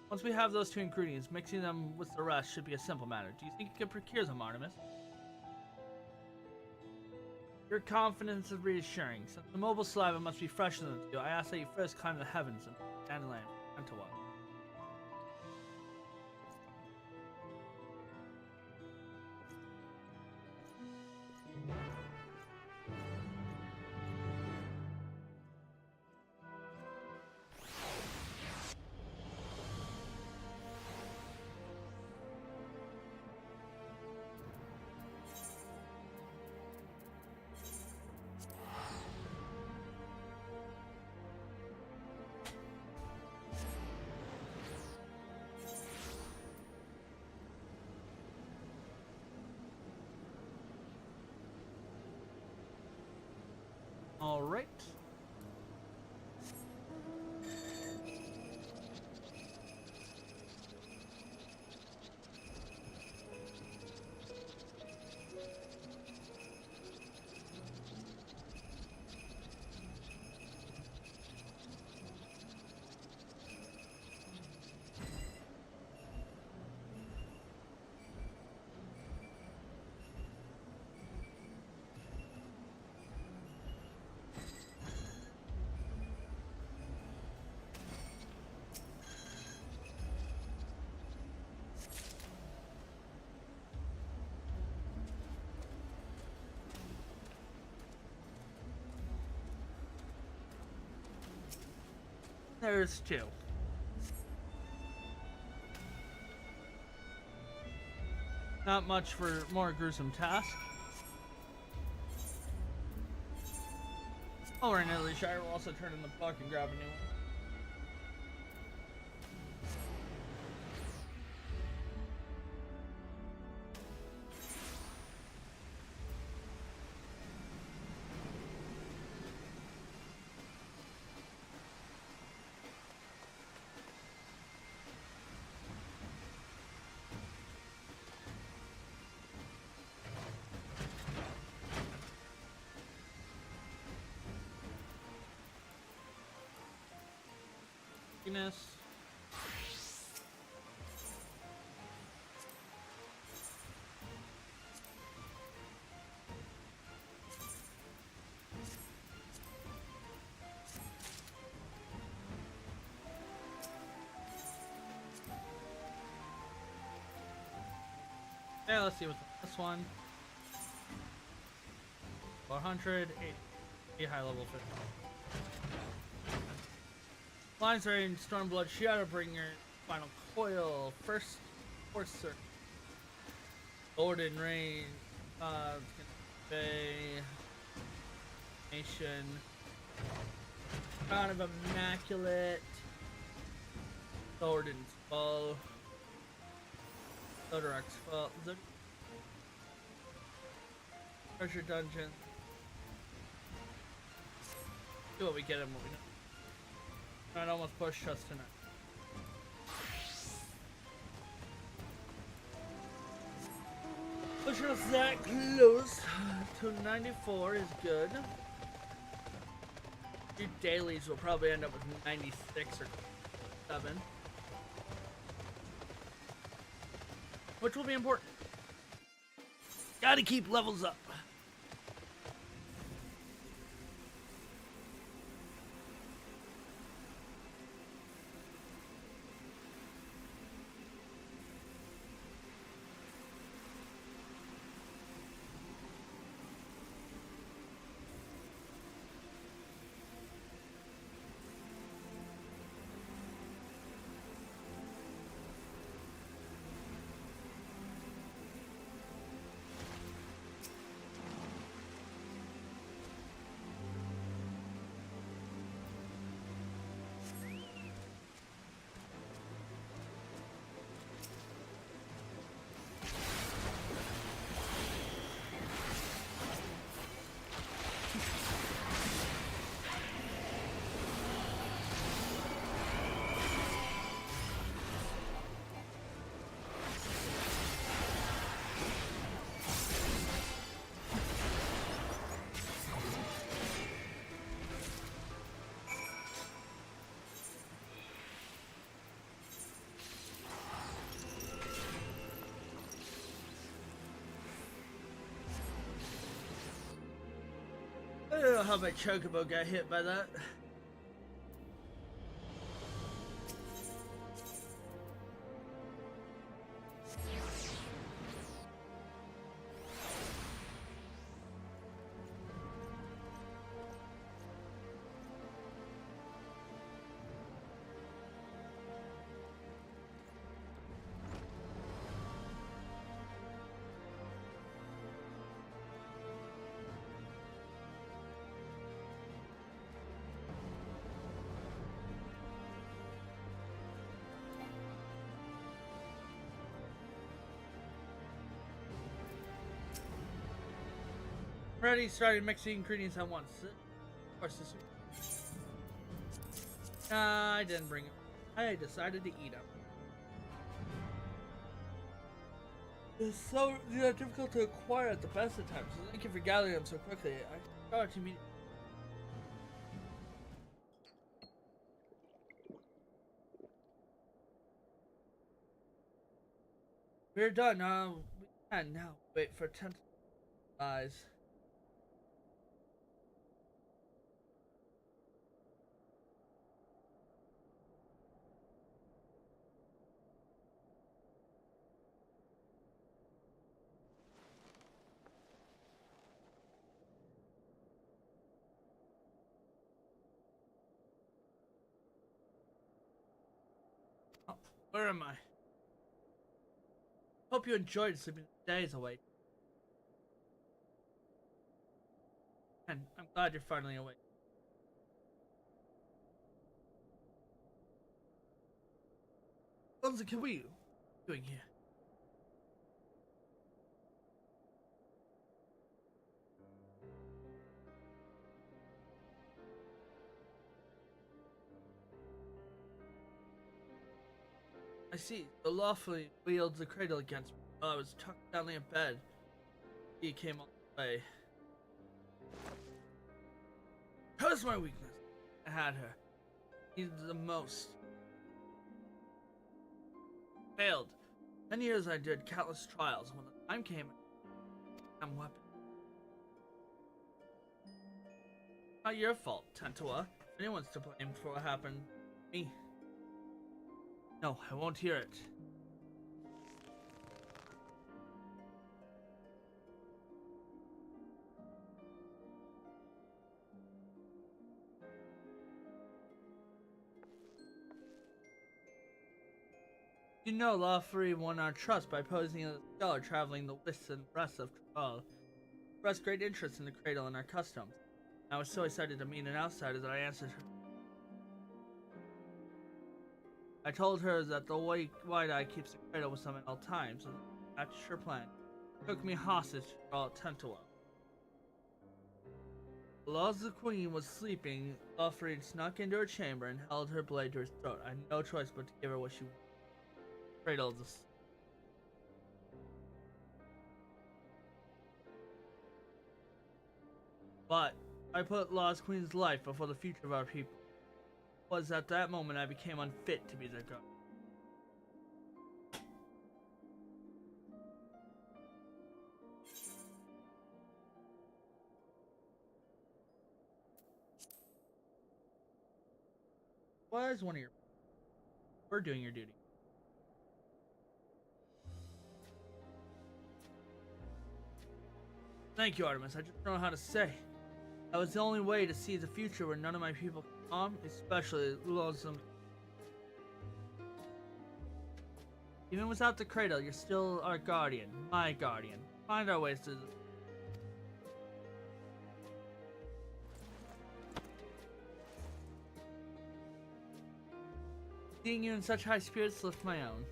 Once we have those two ingredients, mixing them with the rest should be a simple matter. Do you think you can procure them, Artemis? Your confidence is reassuring. Since the mobile saliva must be fresher than the dew, I ask that you first climb the heavens and dandelion into one. All right. There's two. Not much for more gruesome task. Oh, we're in Italy Shire. We'll also turn in the buck and grab a new one. Happiness. Yeah, let's see what's this one. 400, 8 high level 50. Lines are in Stormblood Shadowbringer, Final Coil, First Forcer, Golden Rain, Bay, Nation, Crown of Immaculate, Sword and Skull, Zodarak's Fall, Treasure Dungeon. See what we get and what we don't. I'd almost pushed us tonight. Pushing us that close to 94 is good. Your dailies will probably end up with 96 or 7. Which will be important. Gotta keep levels up. I don't know how my chocobo got hit by that. Already started mixing ingredients at once. Of course, this. I didn't bring them. I decided to eat them. It's so difficult to acquire at the best of times. So thank you for gathering them so quickly. I started to meet. We're done. We can now wait for 10 eyes. Oh, where am I? Hope you enjoyed sleeping days away. And I'm glad you're finally awake. What are you doing here? I see. The lawfully wields the cradle against me while I was tucked down in bed. He came all the way. Her was my weakness. I had her. Needed the most. Failed. 10 years I did countless trials. When the time came, I'm weapon. Not your fault, Tantua. If anyone's to blame for what happened, me. No, I won't hear it. You know, Lawfrey won our trust by posing as a scholar traveling the widths and breadths of Thrall. Expressed great interest in the cradle and our customs. I was so excited to meet an outsider that I answered her. I told her that the White Eye keeps the cradle with them at all times, and that's her plan. Took me hostage to all Tantua. While the queen was sleeping, Lawfrey snuck into her chamber and held her blade to her throat. I had no choice but to give her what she wanted. Cradle this. But I put Law's Queen's life before the future of our people. It was at that moment I became unfit to be their guard. Was one of your... We're doing your duty. Thank you, Artemis. I just don't know how to say. That was the only way to see the future where none of my people can come, especially lonesome. Even without the cradle, you're still our guardian, my guardian. Find our ways to... Seeing you in such high spirits lifts my own.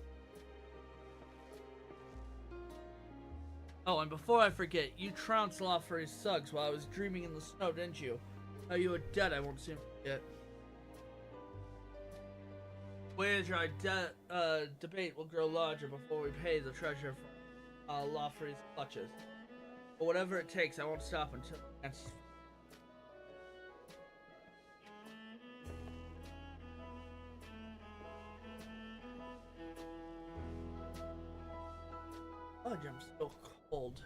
Oh, and before I forget, you trounced Lawfrey's Suggs while I was dreaming in the snow, didn't you? Now you are dead, I won't soon forget. Wager our debate will grow larger before we pay the treasure for Lawfrey's clutches. But whatever it takes, I won't stop until it's... Oh, I'm so cold.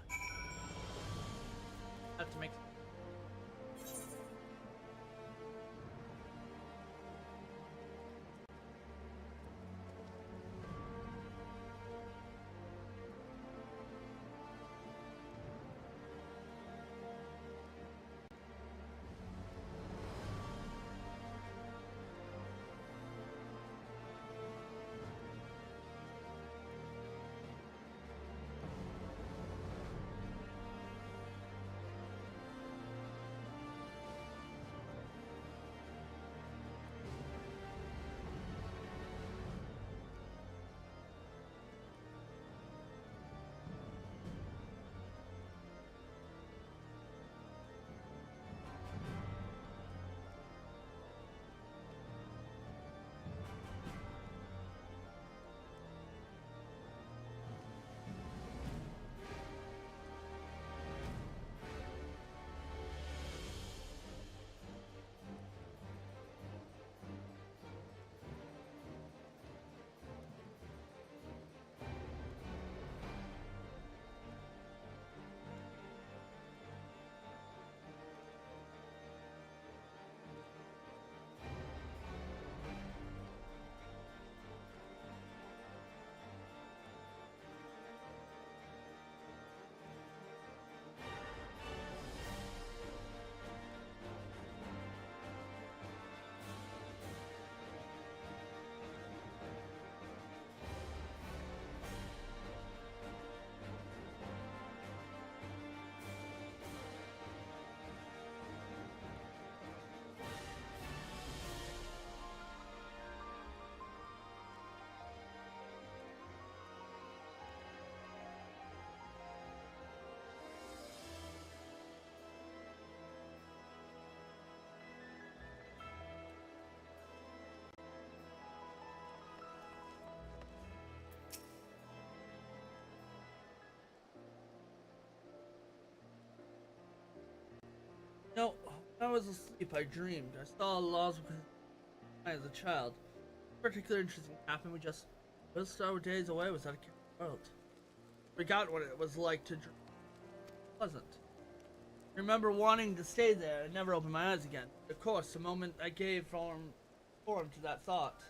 Have to make... I was asleep, I dreamed. I saw laws as a child. Particularly interesting happened. We just our days away was out of the world. Forgot what it was like to dream. It wasn't. I remember wanting to stay there and never open my eyes again. Of course, the moment I gave form to that thought,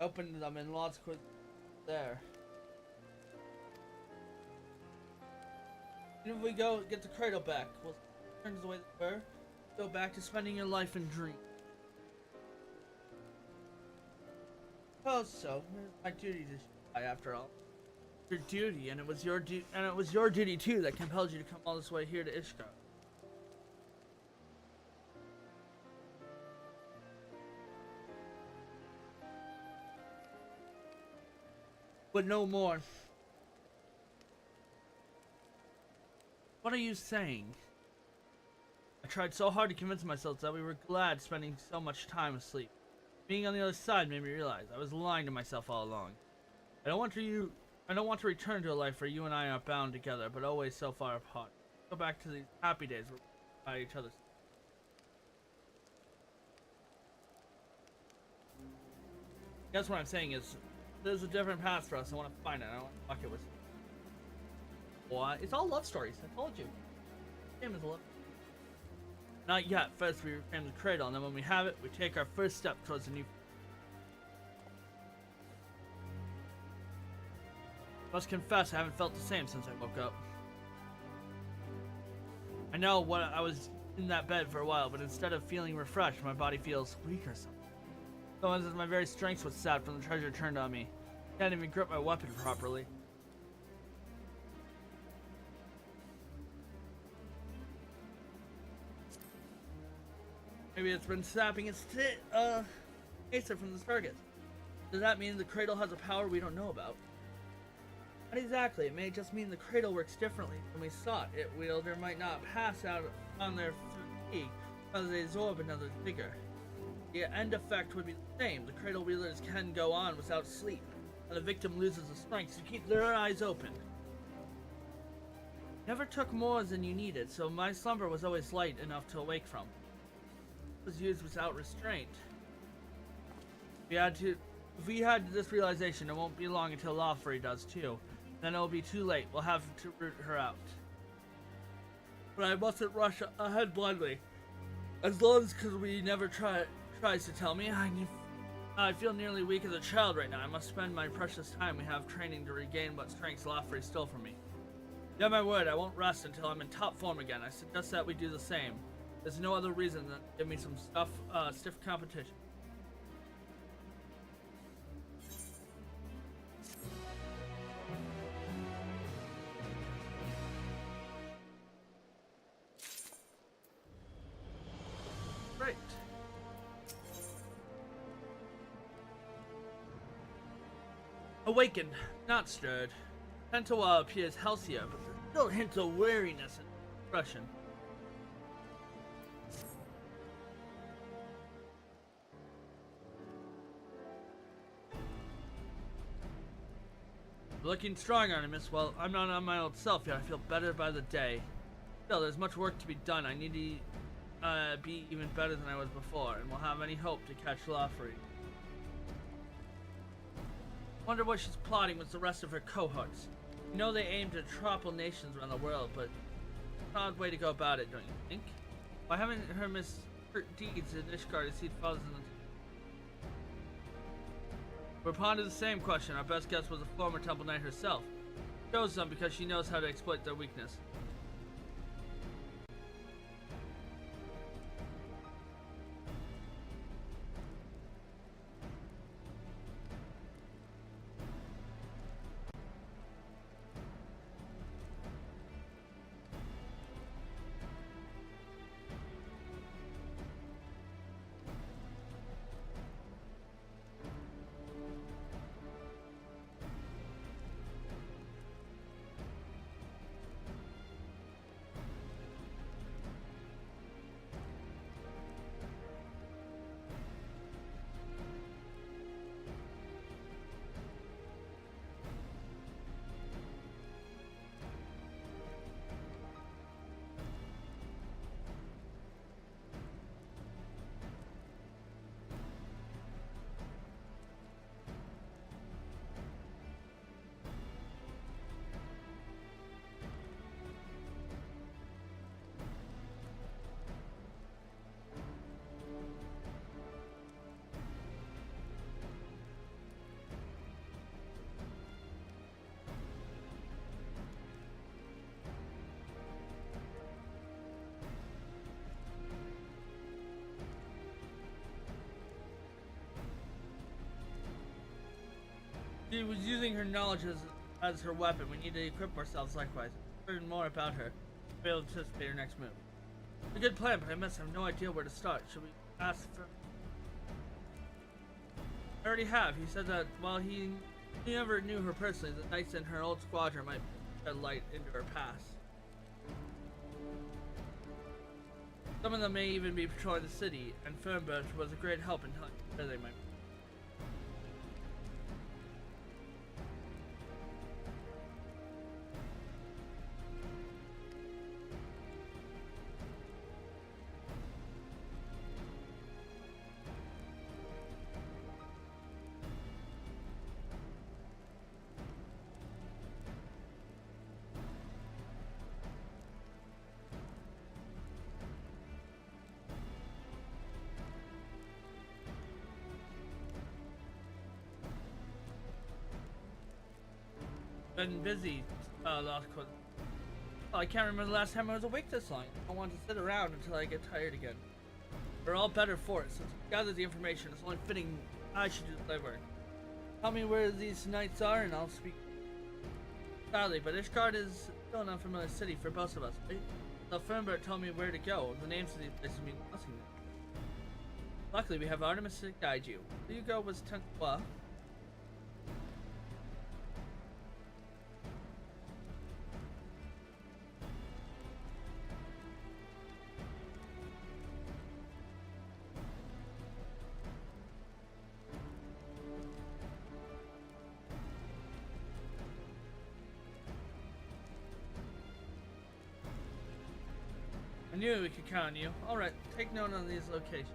I opened them and lots quick there. And if we go get the cradle back, we'll turn the way they were. Go back to spending your life in dreams. Well, so it's my duty to die after all. Your duty, and it was your duty too that compelled you to come all this way here to Ishgard. But no more. What are you saying? I tried so hard to convince myself that we were glad spending so much time asleep. Being on the other side made me realize I was lying to myself all along. I don't want to return to a life where you and I are bound together, but always so far apart. Go back to these happy days where we were by each other's. I guess what I'm saying is, there's a different path for us. I want to find it. I don't want to fuck it with. What? It's all love stories. I told you. Game is love. Not yet. First we reclaim the cradle, and then when we have it, we take our first step towards a new. Must confess, I haven't felt the same since I woke up. I know what I was in that bed for a while, but instead of feeling refreshed, my body feels weak or something. Sometimes my very strength was sapped from the treasure turned on me. Can't even grip my weapon properly. Maybe it's been sapping its acer from the target. Does that mean the cradle has a power we don't know about? Not exactly. It may just mean the cradle works differently than we sought. Its wielder might not pass out on their fatigue because they absorb another vigor. The end effect would be the same. The cradle wielders can go on without sleep, and the victim loses the strength to keep their eyes open. Never took more than you needed, so my slumber was always light enough to awake from. Was used without restraint. If we had this realization, it won't be long until Lawfrey does too. Then it'll be too late. We'll have to root her out. But I mustn't rush ahead blindly. As long as we never tries to tell me, I feel nearly weak as a child right now. I must spend my precious time we have training to regain what strengths Lawfrey stole from me. You have my word, I won't rest until I'm in top form again. I suggest that we do the same. There's no other reason than give me some stiff competition. Great. Awakened, not stirred. Tentawa appears healthier, but there's still hints of weariness and depression. Looking strong, Artemis. Well, I'm not on my old self yet. I feel better by the day. Still, there's much work to be done. I need to be even better than I was before, and will have any hope to catch Lawfrey. Wonder what she's plotting with the rest of her cohorts. You know they aim to topple nations around the world, but it's an odd way to go about it, don't you think? Why haven't her misdeeds in Ishgard exceed fathers in the We're pondering the same question. Our best guess was a former Temple Knight herself. She chose them because she knows how to exploit their weakness. She was using her knowledge as her weapon. We need to equip ourselves likewise. Learn more about her. Be able to anticipate her next move. A good plan, but I must have no idea where to start. Should we ask for... I already have. He said that while he never knew her personally, the knights in her old squadron might shed light into her past. Some of them may even be patrolling the city, and Fernbirch was a great help in telling me where they might be. Been busy, last quarter. Oh, I can't remember the last time I was awake this long. I want to sit around until I get tired again. We're all better for it. Since we gathered the information, it's only fitting I should do the legwork. Tell me where these knights are and I'll speak. Sadly, but Ishgard is still an unfamiliar city for both of us, right? So Fernbert told me where to go. The names of these places mean nothing. Luckily, we have Artemis to guide you. Where you go was Well, I knew we could count on you. Alright, take note on these locations.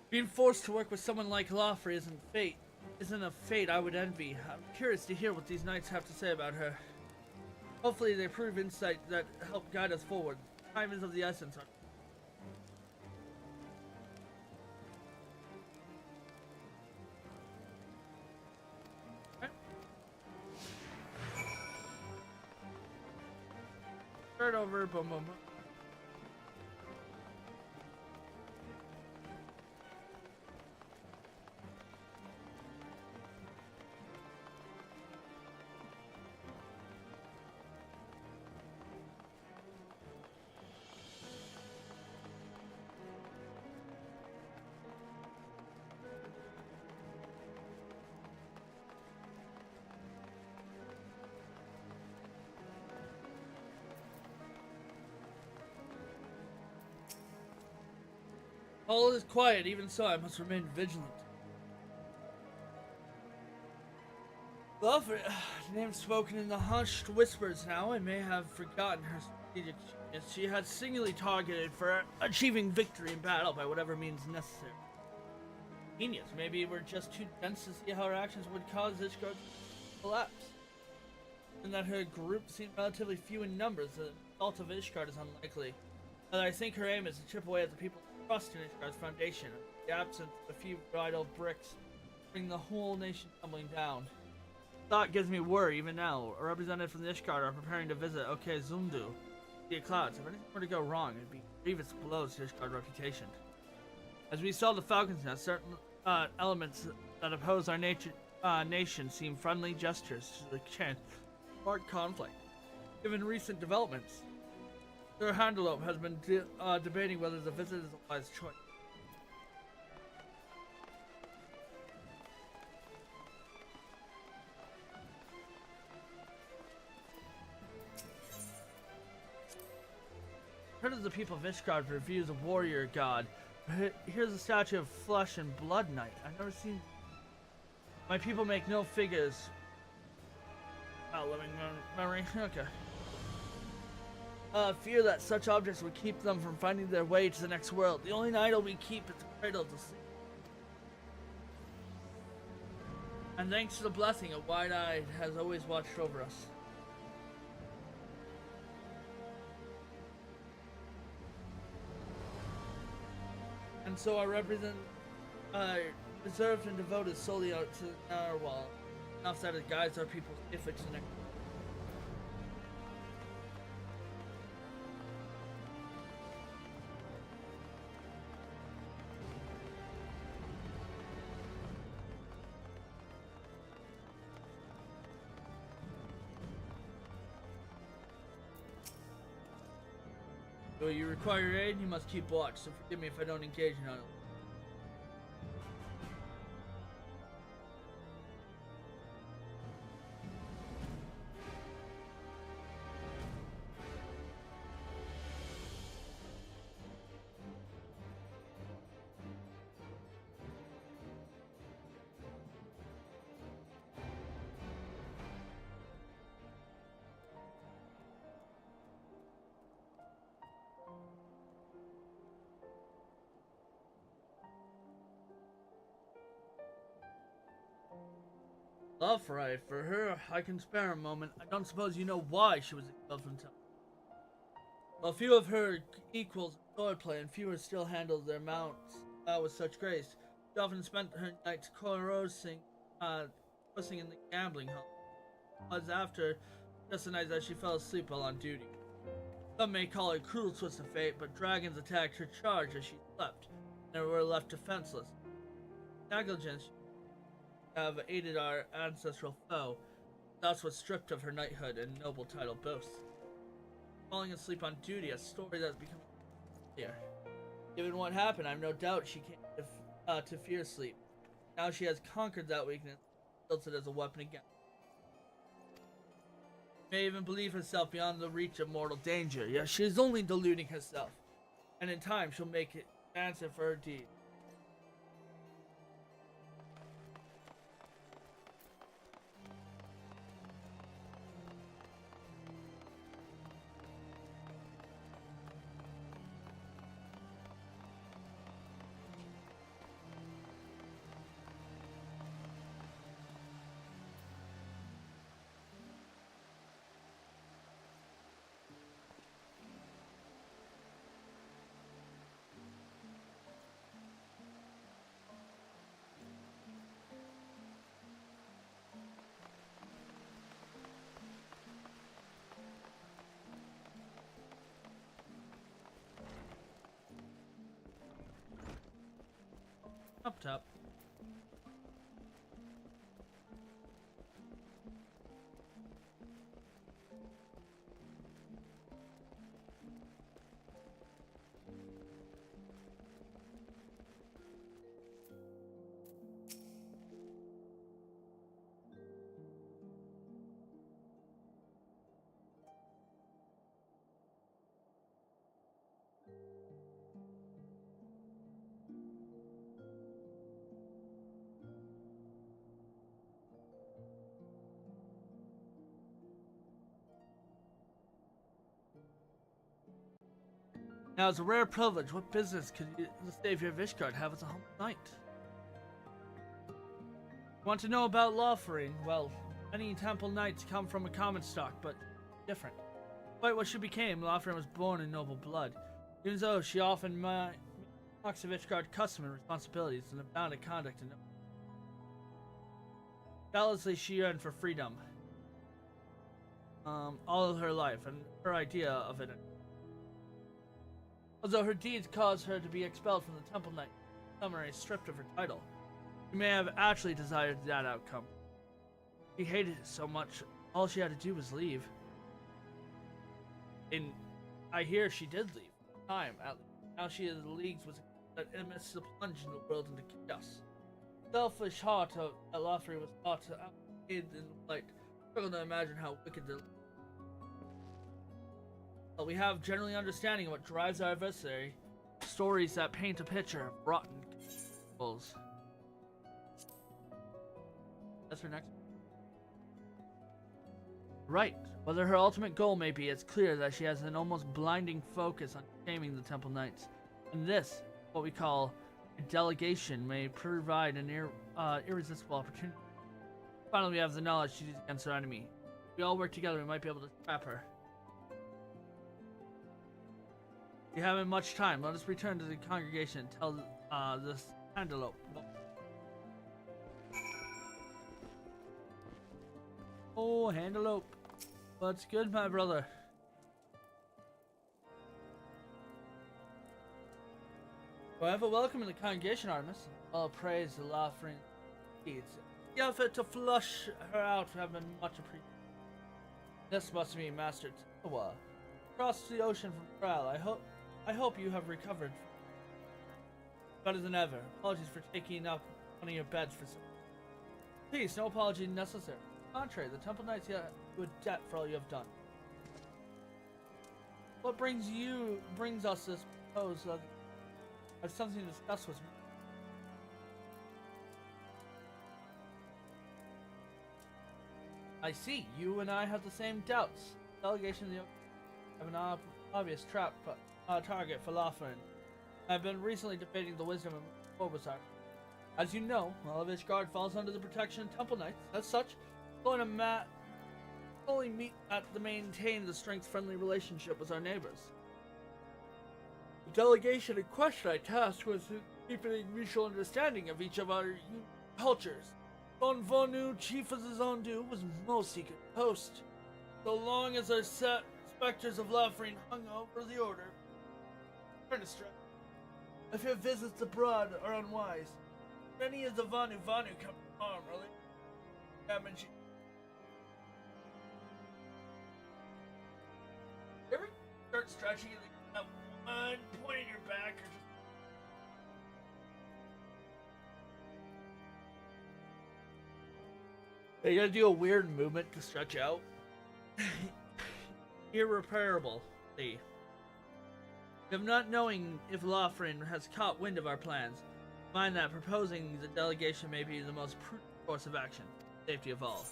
Being forced to work with someone like Lawfrey isn't a fate I would envy. I'm curious to hear what these knights have to say about her. Hopefully they prove insight that help guide us forward. Time is of the essence. Right over, boom, boom, boom. All is quiet, even so, I must remain vigilant. Well, name spoken in the hushed whispers now, I may have forgotten her strategic genius. She had singularly targeted for achieving victory in battle by whatever means necessary. Genius, maybe we're just too dense to see how her actions would cause Ishgard to collapse. And that her group seemed relatively few in numbers, the result of Ishgard is unlikely. But I think her aim is to chip away at the people's trust in Ishgard's foundation. The absence of a few vital bricks bring the whole nation tumbling down. Thought gives me worry even now. A representative from the Ishgard are preparing to visit Zundu. The clouds. If anything were to go wrong, it'd be grievous blows to Ishgard's reputation. As we saw the Falcon's Nest, certain elements that oppose our nation seem friendly gestures to the chance spark conflict. Given recent developments, Sir Handelope has been debating whether the visit is a wise choice. Heard of the people of Ishgard reviews a warrior god. Here's a statue of Flesh and Blood Knight. I've never seen. My people make no figures. Oh, living memory. Okay. Fear that such objects would keep them from finding their way to the next world. The only idol we keep is the cradle to sleep. And thanks to the blessing, a wide-eyed has always watched over us. And so I represent, reserved and devoted solely to Narwhal. Enough that it guides our people safely to the next. So you require aid, you must keep watch, so forgive me if I don't engage in it. Love right for her, I can spare a moment. I don't suppose you know why she was expelled from town. While few of her equals in swordplay and fewer still handled their mounts with such grace, she often spent her nights carousing in the gambling hall. It was after just the night that she fell asleep while on duty. Some may call it cruel twist of fate, but dragons attacked her charge as she slept, and were left defenseless. Negligence have aided our ancestral foe, thus was stripped of her knighthood and noble title boasts. Falling asleep on duty, a story that has become familiar. Given what happened, I have no doubt she came to fear sleep. Now she has conquered that weakness, built it as a weapon against. She may even believe herself beyond the reach of mortal danger, yet she is only deluding herself, and in time she'll make it answer for her deed. laptop. Now, as a rare privilege, what business could the savior of Ishgard have as a humble knight? Want to know about Laughering? Well, many temple knights come from a common stock, but different. Despite what she became, Laughering was born in noble blood. Even though she often mocks of Ishgard custom and responsibilities and abounded conduct and doubtlessly she yearned for freedom. All of her life, and her idea of it. Although her deeds caused her to be expelled from the Temple Knight, summary stripped of her title, she may have actually desired that outcome. She hated it so much, all she had to do was leave. And I hear she did leave. Time, at least. Now she is leagues with amidst the plunge in the world into chaos. Selfish heart of Elafri was thought to aid in the light. Struggle to imagine how wicked the. But we have generally understanding of what drives our adversary. Stories that paint a picture of rotten souls. That's her next. Right. Whether her ultimate goal may be, it's clear that she has an almost blinding focus on taming the Temple Knights. And this, what we call a delegation, may provide an irresistible opportunity. Finally, we have the knowledge to use against our enemy. If we all work together, we might be able to trap her. We haven't much time. Let us return to the congregation and tell this antelope. Oh, antelope. What's good, my brother? However, welcome in the congregation, Artemis. All praise the Laughing deeds. The effort to flush her out have been much appreciated. This must be Master Tawa. Across the ocean from Kral. I hope you have recovered. Better than ever. Apologies for taking up one of your beds for some. Please, no apology necessary. On the contrary, the Temple Knights owe you a debt for all you have done. What brings us this proposal? I have something to discuss with me. I see. You and I have the same doubts. The delegation of the have an obvious target for Laughing. I've been recently debating the wisdom of Orbisar. As you know, all of Ishgard falls under the protection of Temple Knights. As such, going to only meet at to maintain the strength-friendly relationship with our neighbors. The delegation in question I tasked was deepening mutual understanding of each of our cultures. Don Vonu, chief of the Zondu, was most eager to host. So long as our specters of Laughing hung over the order. If your visits abroad are unwise, many of the Vanu come to harm or damage. You ever start stretching and like, one point in your back or just... You gotta do a weird movement to stretch out. Irreparable. See. Of not knowing if Laughing has caught wind of our plans, mind that proposing the delegation may be the most prudent course of action. Safety of all.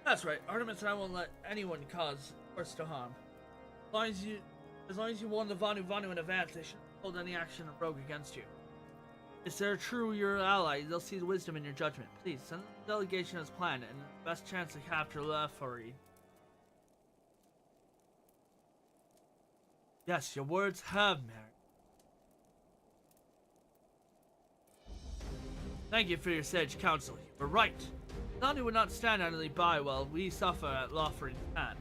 That's right. Artemis and I won't let anyone cause worse to harm. As long as you warn the Vanu in advance, they shouldn't hold any action of rogue against you. If they're true your ally, they'll see the wisdom in your judgment. Please, send the delegation as planned, and the best chance to capture Lefari. Yes, your words have merit. Thank you for your sage counsel. You were right. Zandu would not stand idly by while we suffer at Lawford's hand.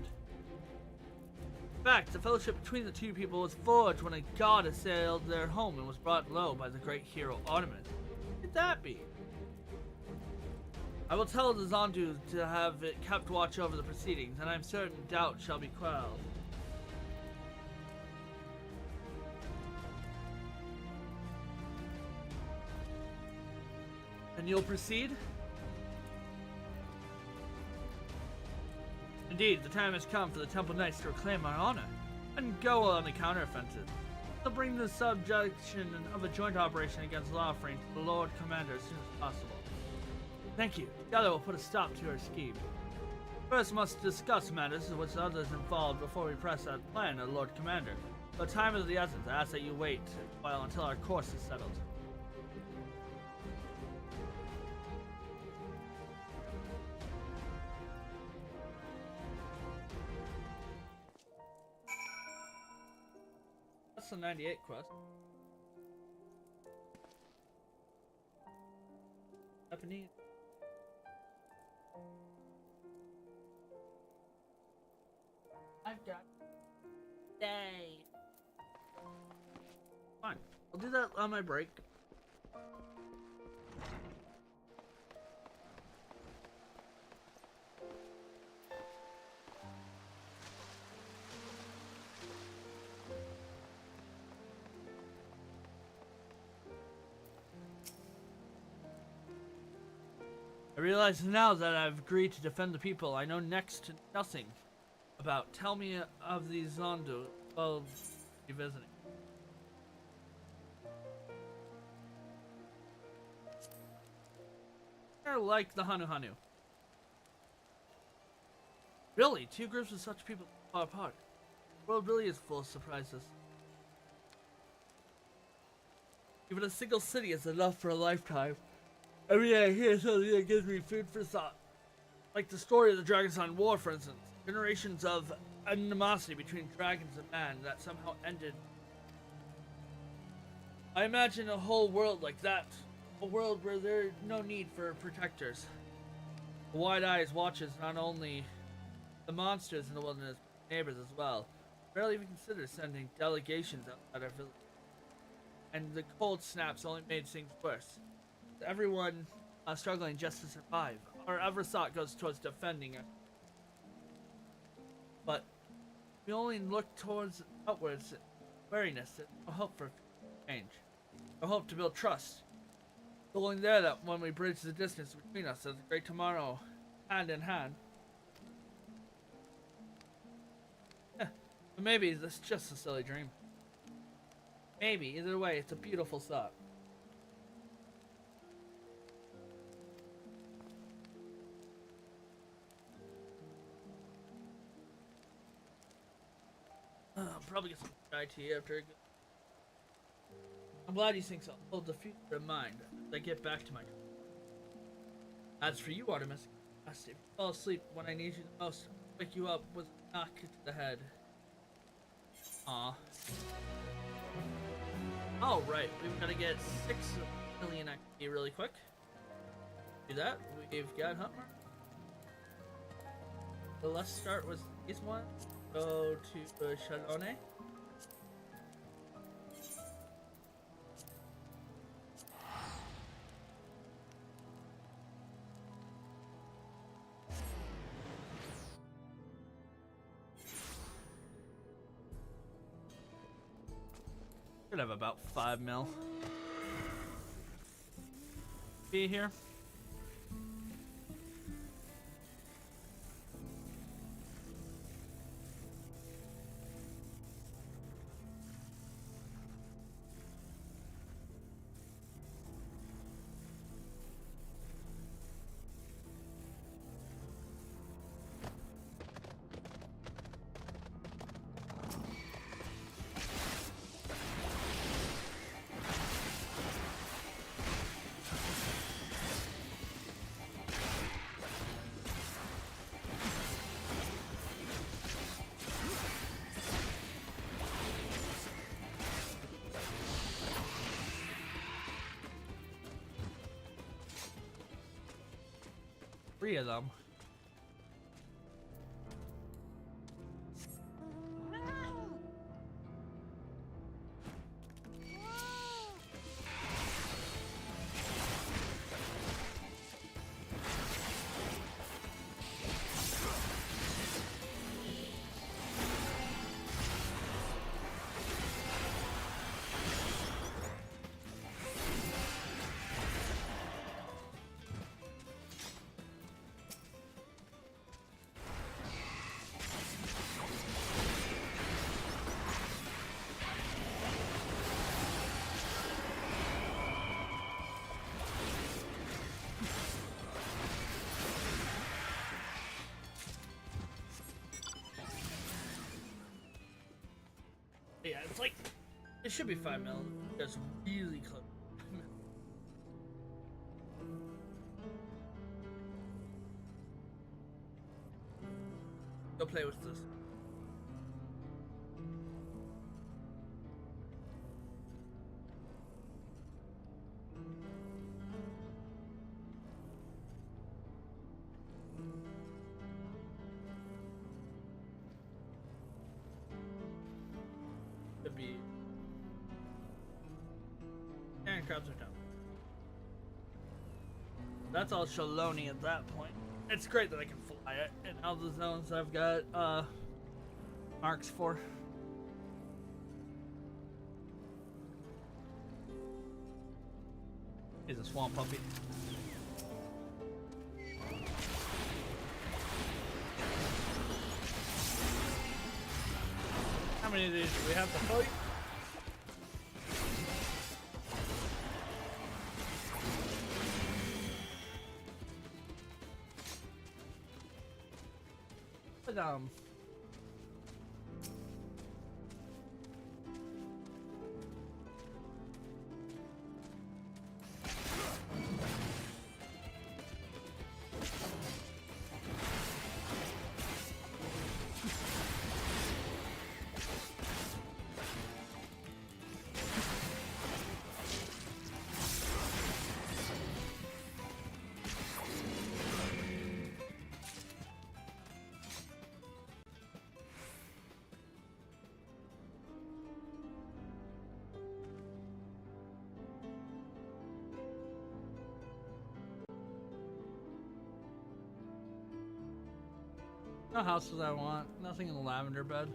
In fact, the fellowship between the two people was forged when a god assailed their home and was brought low by the great hero Artemis. What could that be? I will tell the Zandu to have it kept watch over the proceedings, and I am certain doubt shall be quelled. And you'll proceed? Indeed, the time has come for the Temple Knights to reclaim our honor and go on the counteroffensive. They'll bring the subjection of a joint operation against Lawfrane to the Lord Commander as soon as possible. Thank you. Together we'll put a stop to our scheme. First, must discuss matters with others involved before we press that plan of Lord Commander. But time is of the essence. I ask that you wait a while until our course is settled. That's the 98 quest. Japanese. I've got day. Fine. I'll do that on my break. I realize now that I've agreed to defend the people I know next to nothing about. Tell me of these Zandu while you're visiting. They're like the Hanu Hanu. Really? Two groups of such people far apart. The world really is full of surprises. Even a single city is enough for a lifetime. Every day I hear something that gives me food for thought. Like the story of the Dragonstein War, for instance. Generations of animosity between dragons and man that somehow ended. I imagine a whole world like that. A world where there's no need for protectors. The Wide Eyes watches not only the monsters in the wilderness, but neighbors as well. Barely even consider sending delegations outside our village. And the cold snaps only made things worse. Everyone struggling just to survive. Our every thought goes towards defending it. But we only look towards outwards, wariness, and no hope for change. No hope to build trust. It's only there that when we bridge the distance between us as a great tomorrow, hand in hand. But maybe this is just a silly dream. Maybe, either way, it's a beautiful thought. I'll probably get some chai tea after. I'm glad you think so. I'll hold the future in mind as I get back to my. As for you, Artemis, if you fall asleep when I need you the most, I'll wake you up with a knock to the head. Aw. Oh, right. We've got to get 6 million XP really quick. Do that. We've got Huntmer. So let's start with these ones. Go to Shalone. Should have about 5 mil. Be here. 3 of them. Yeah, it's like, it should be 5 mil. It's really close. Go play with this. Could be. And crabs are done. That's all Shaloni at that point. It's great that I can fly it in all the zones I've got marks for. He's a swamp puppy. How many of these do we have to fight? But no houses I want. Nothing in the lavender bed.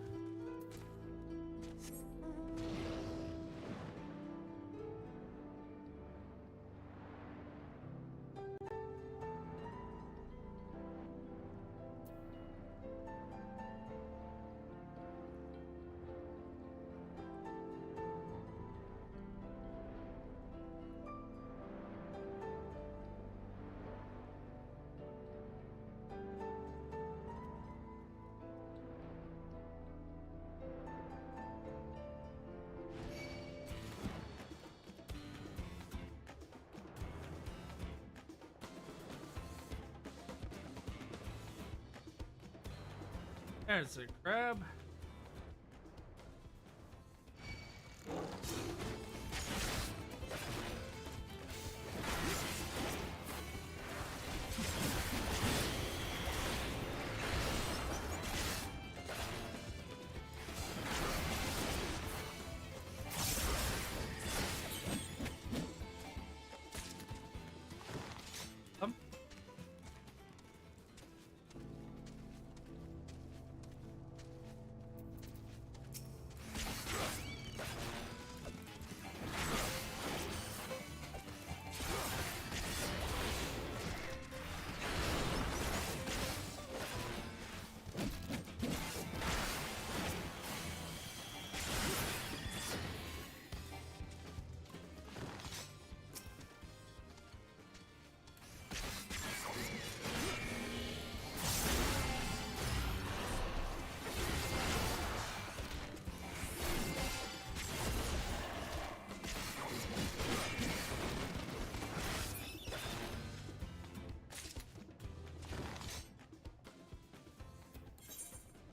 There's a crab.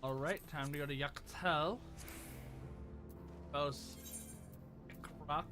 Alright, time to go to Yucatl. Goes rock.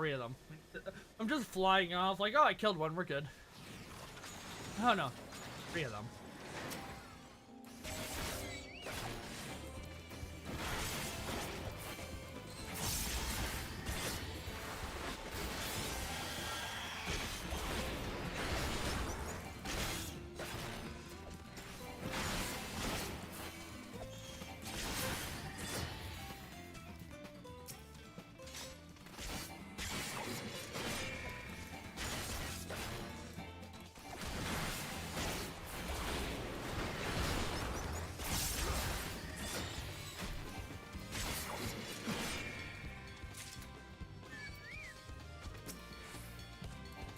3 of them. I'm just flying off like, oh, I killed one, we're good. Oh no, 3 of them.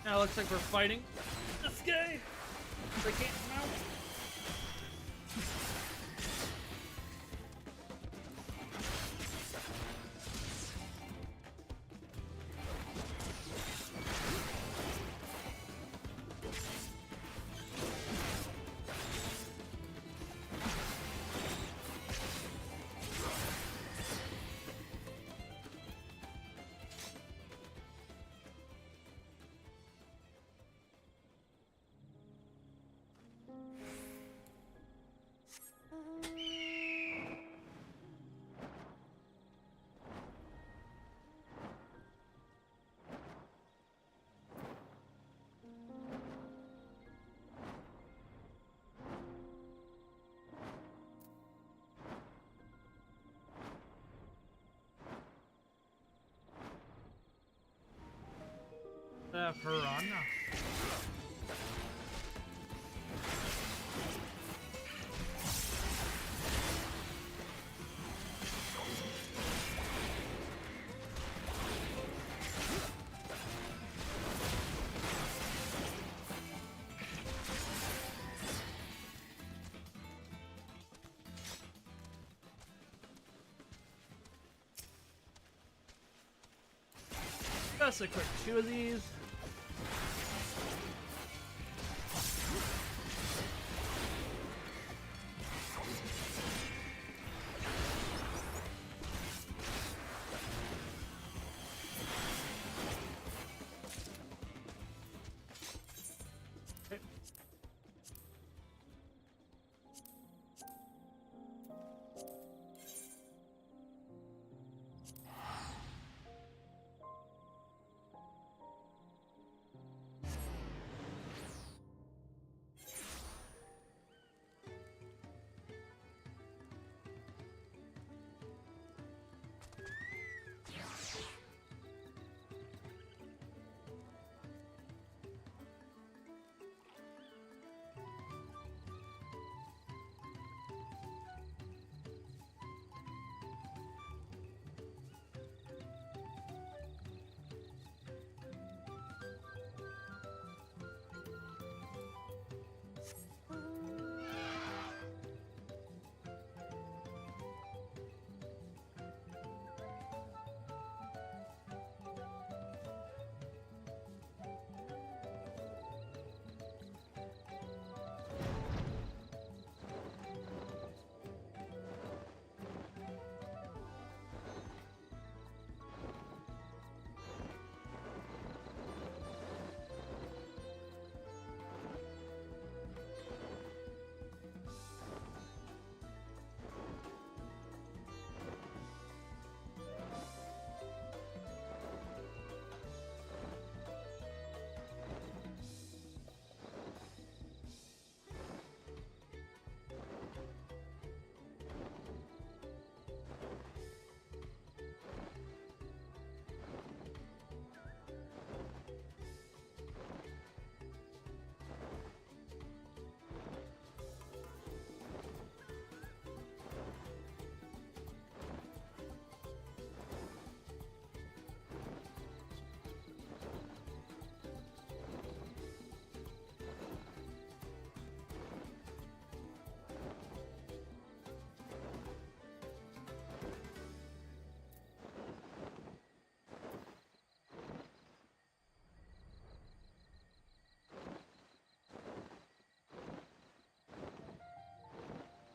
Now it looks like we're fighting this guy. I can't mount. Piranha. Just a quick 2 of these.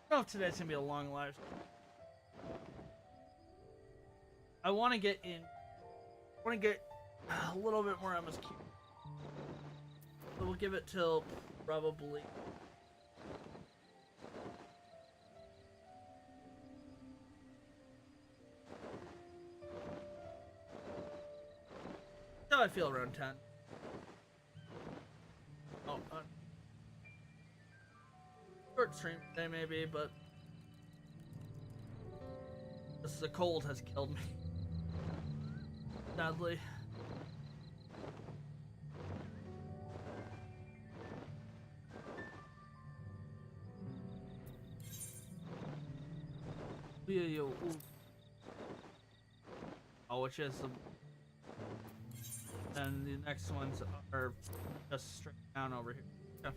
I don't know if today's gonna be a long live. I want to get in. I want to get A little bit more MSQ. So we'll give it till probably. How I feel around 10. Oh, short stream today maybe, but the cold has killed me. Sadly. Yeah. Oh, which is the. And the next ones are just straight down over here. Yeah.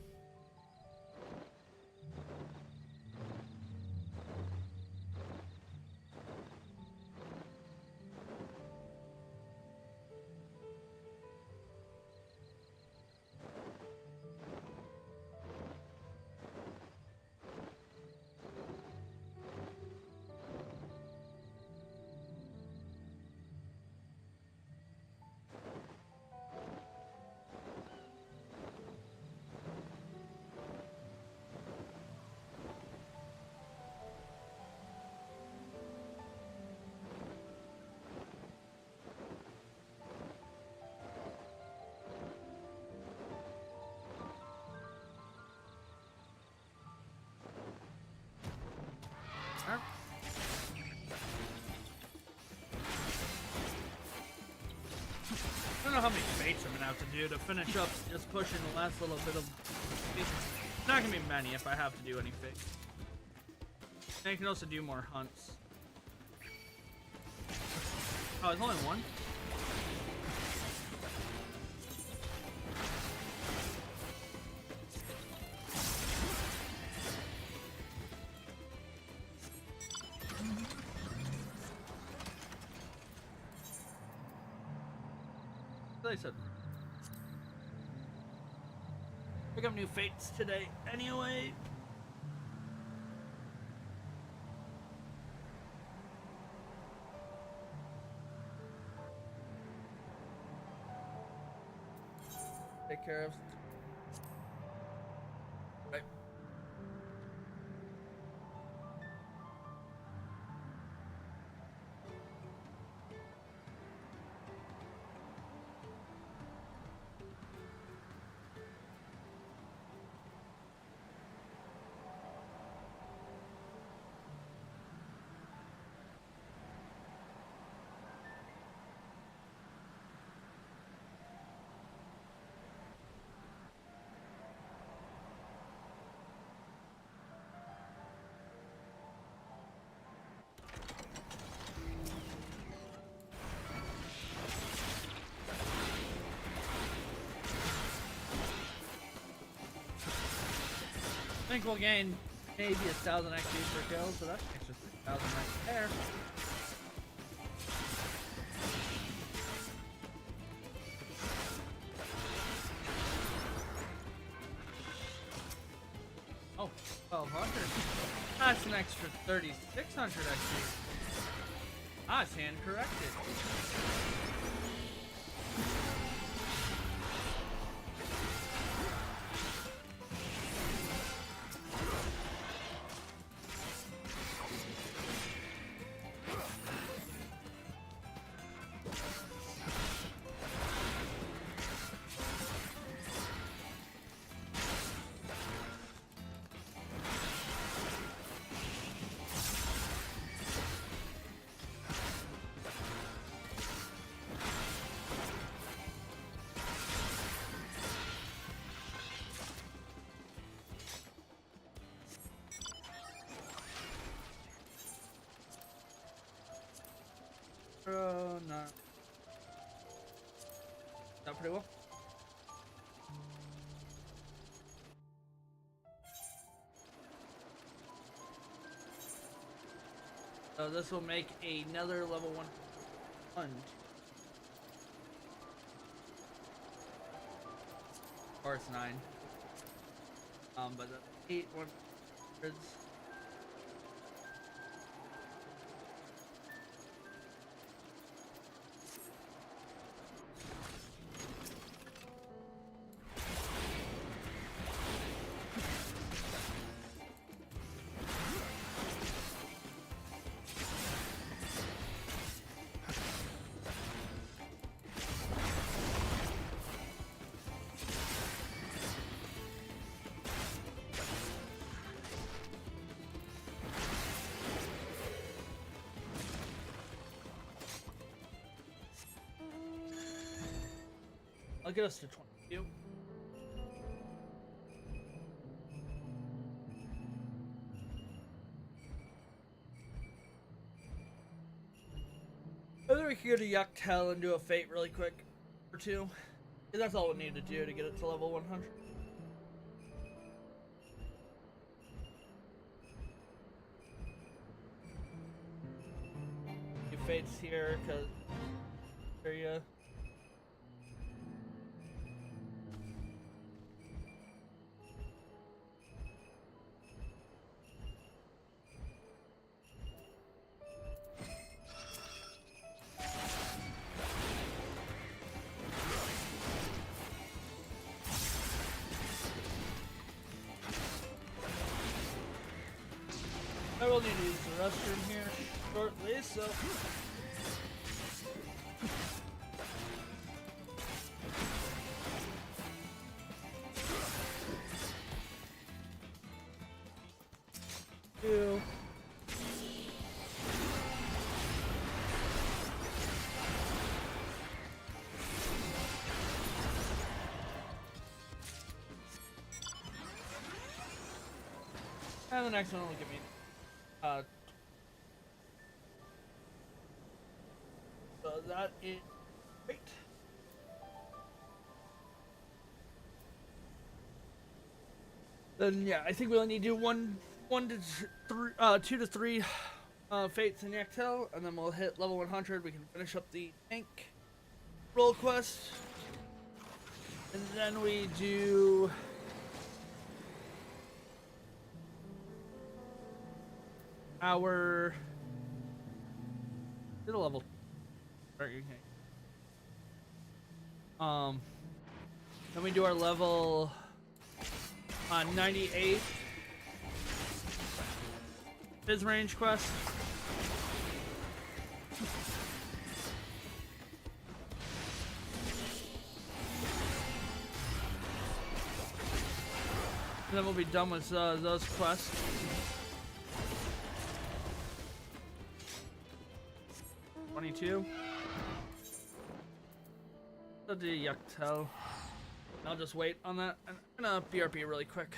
I don't know how many fates I'm gonna have to do to finish up just pushing the last little bit of. It's not gonna be many if I have to do any fates. And I can also do more hunts. Oh, there's only one? They said pick up new fates today anyway. Take care of. Right. I think we'll gain maybe 1,000 XP per kill, so that's extra 6,000 right there. Oh, 1,200. That's an extra 3,600 XP. Ah, it's hand corrected. No. That pretty well. So this will make another level 1 plunge. Or it's 9. But the 8 100s. I'll get us to 22. I think we can go to Yuctel and do a fate really quick, or two. That's all we need to do to get it to level 100. Do fates here, cause area. I will need to use the restroom here shortly, so. Two. And the next one will give me so that is great. Then yeah, I think we only need to do one to three, 2 to 3 fates in Yactel, and then we'll hit level 100. We can finish up the tank role quest, and then we do our did a level. Then we do our level 98 Fizz range quest. And then we'll be done with those quests. I'll do Yuctel. I'll just wait on that. I'm gonna BRB really quick.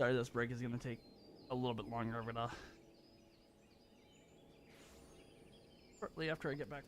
Sorry, this break is gonna take a little bit longer, but shortly after I get back.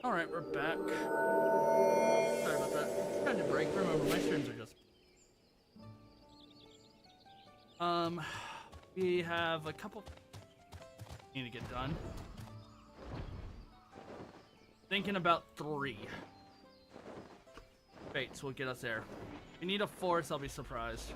Alright, we're back. Sorry about that. Trying to break. Remember, my streams are just... We have a couple... need to get done. Thinking about 3. Fates will get us there. If we need a 4th, I'll be surprised.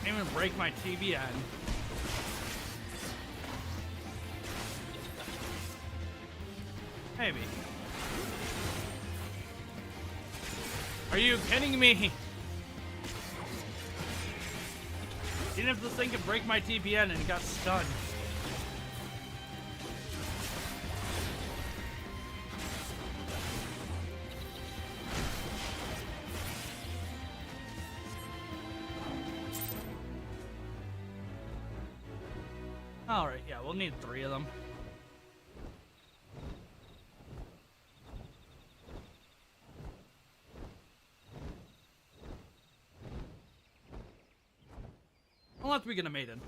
Can't even break my TBN. Maybe. Are you kidding me? Even if this thing could break my TBN and it got stunned. Alright, yeah, we'll need 3 of them. Unless we get a maiden.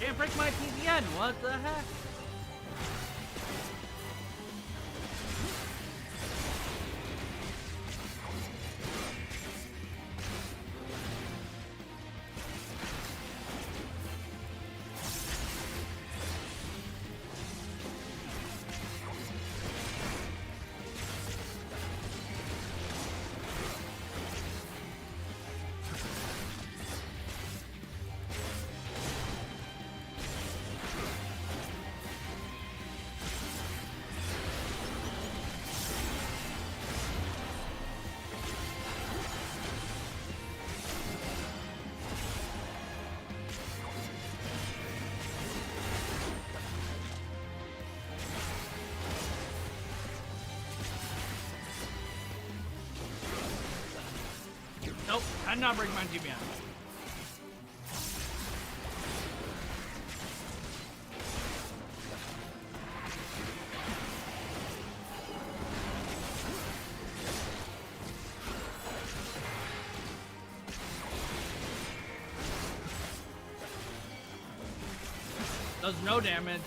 Can't break my TBN, what the heck? Nope, I'm not breaking my TBN. Does no damage.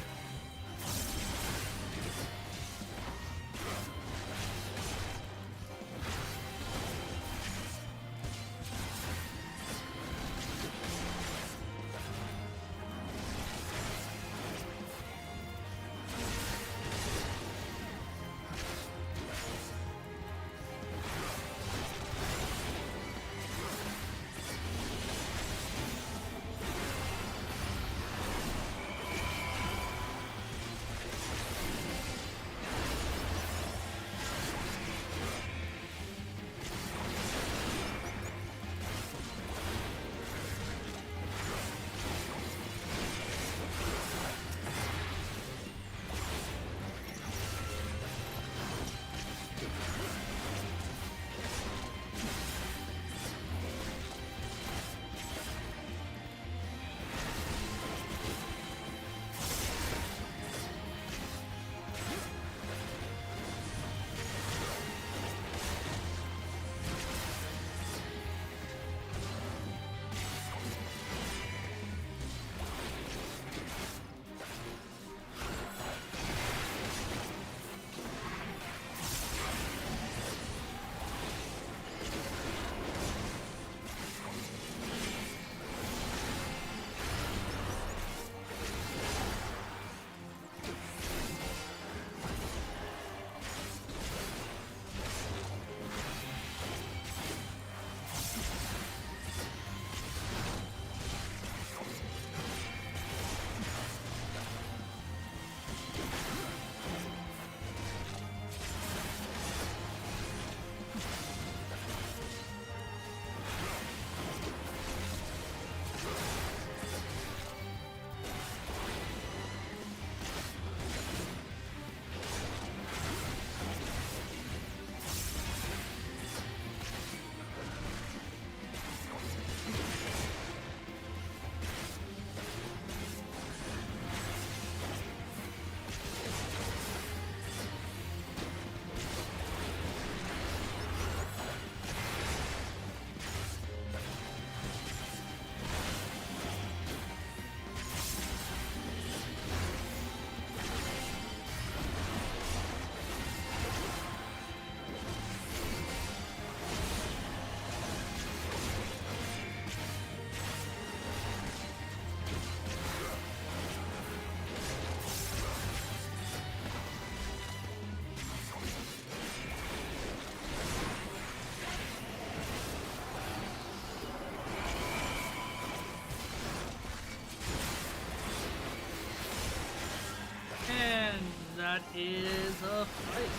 is a fight.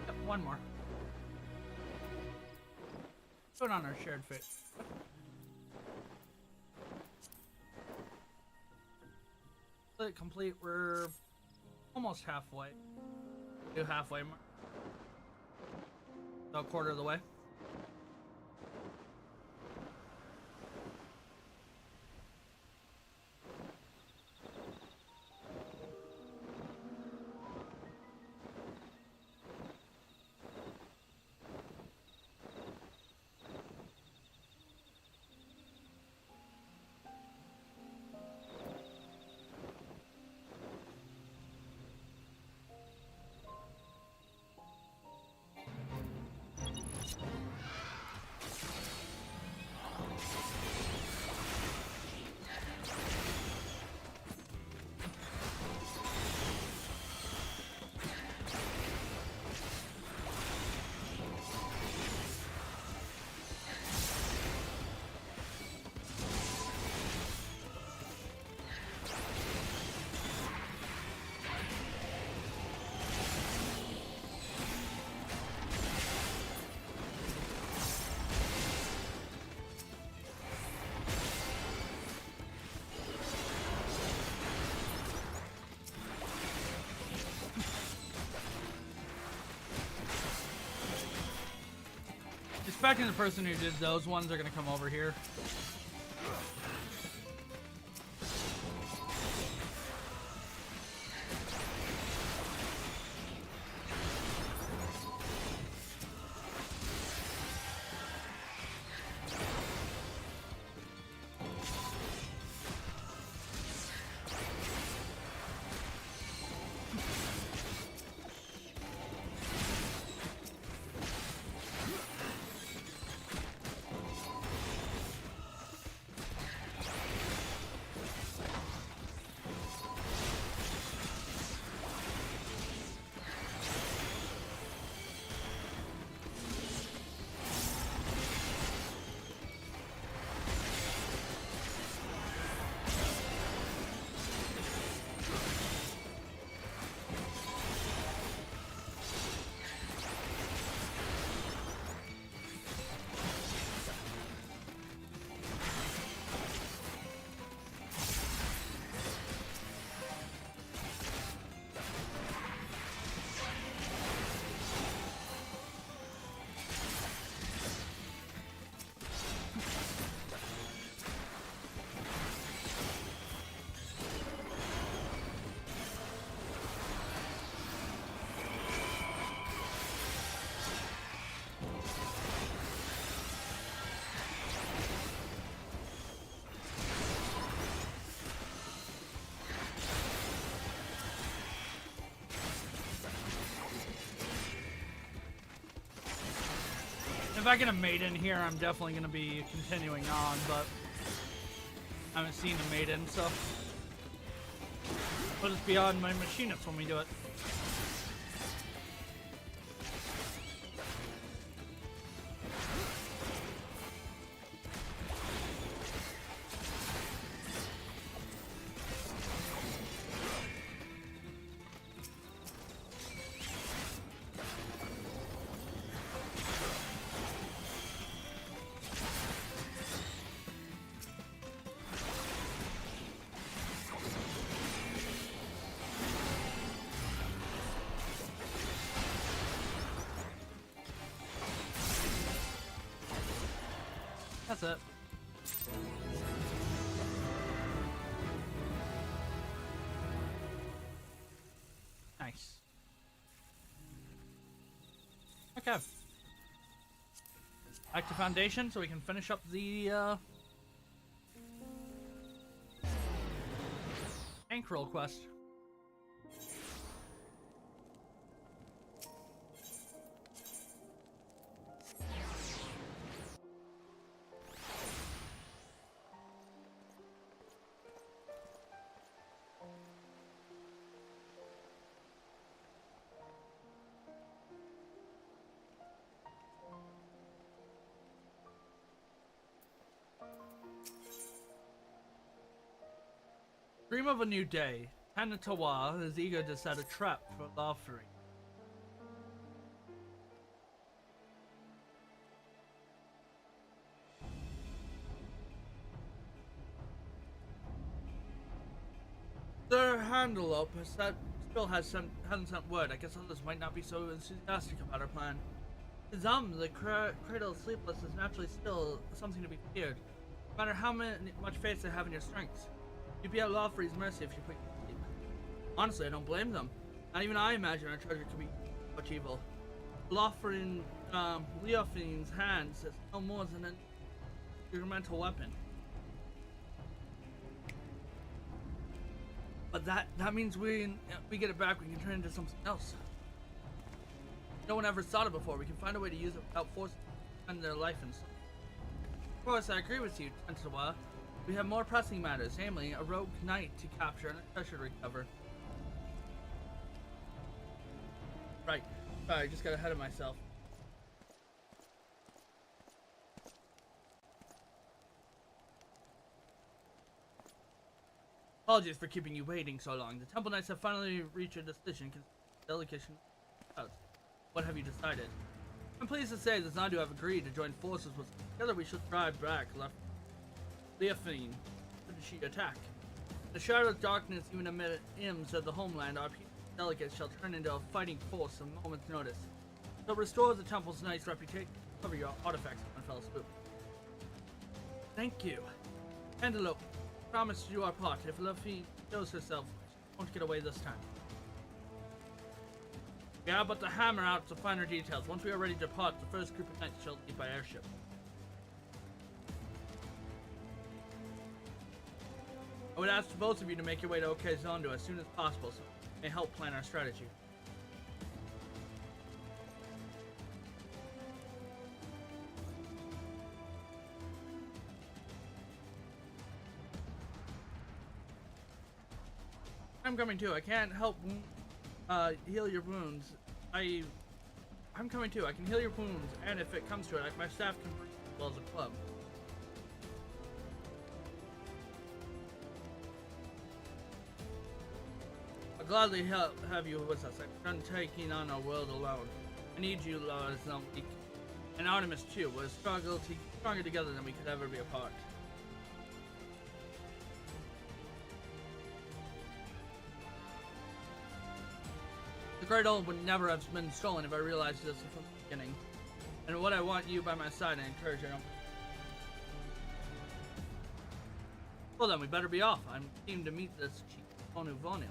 Yep, one more. Put on our shared fate. Complete. We're almost halfway. Do halfway mark. About a quarter of the way. Expecting the person who did those ones are gonna come over here. If I get a maiden here, I'm definitely going to be continuing on, but I haven't seen a maiden, so put us beyond my machinist when we do it. That's it. Nice. Okay. Back to Foundation so we can finish up the bankroll quest. Dream of a new day. Tanatawa is eager to set a trap for Lawfree. Their handle up still hasn't sent word. I guess others might not be so enthusiastic about our plan. The cradle of sleepless is naturally still something to be feared, no matter how much faith they have in your strengths. You'd be at Lawfree's mercy if you put your sleep. Honestly, I don't blame them. Not even I imagine our treasure could be much evil. Lawfree Leofine's hands is no more than an experimental weapon. But that means we get it back, we can turn it into something else. No one ever thought it before. We can find a way to use it without forcing them to spend their life in. Of course, I agree with you, Tantawa. We have more pressing matters, namely a rogue knight to capture and a treasure to recover. Right. Sorry, I just got ahead of myself. Apologies for keeping you waiting so long. The Temple Knights have finally reached a decision delegation. What have you decided? I'm pleased to say that Zandu have agreed to join forces with us. Together we should drive back Leofine should she attack. The shadow of darkness even amid imps of the homeland, our people delegates shall turn into a fighting force at a moment's notice. So restore the Temple's nice reputation, cover your artifacts, my fellow spook. Thank you. Antelope, promise to do our part. If Leofine shows herself, she won't get away this time. We have but to hammer out the finer details. Once we are ready to depart, the first group of knights shall leave by airship. I would ask both of you to make your way to OK Zondo as soon as possible, so it may help plan our strategy. I'm coming too. I can't help heal your wounds. I'm coming too. I can heal your wounds, and if it comes to it, my staff can breathe as well as a club. I'll gladly have you with us. I'm done taking on our world alone. I need you, Lars, and Artemis too. We're stronger together than we could ever be apart. The Great Old would never have been stolen if I realized this from the beginning. And what I want you by my side, I encourage you. Well then, we better be off. I'm keen to meet this Chief Vonu Vonu.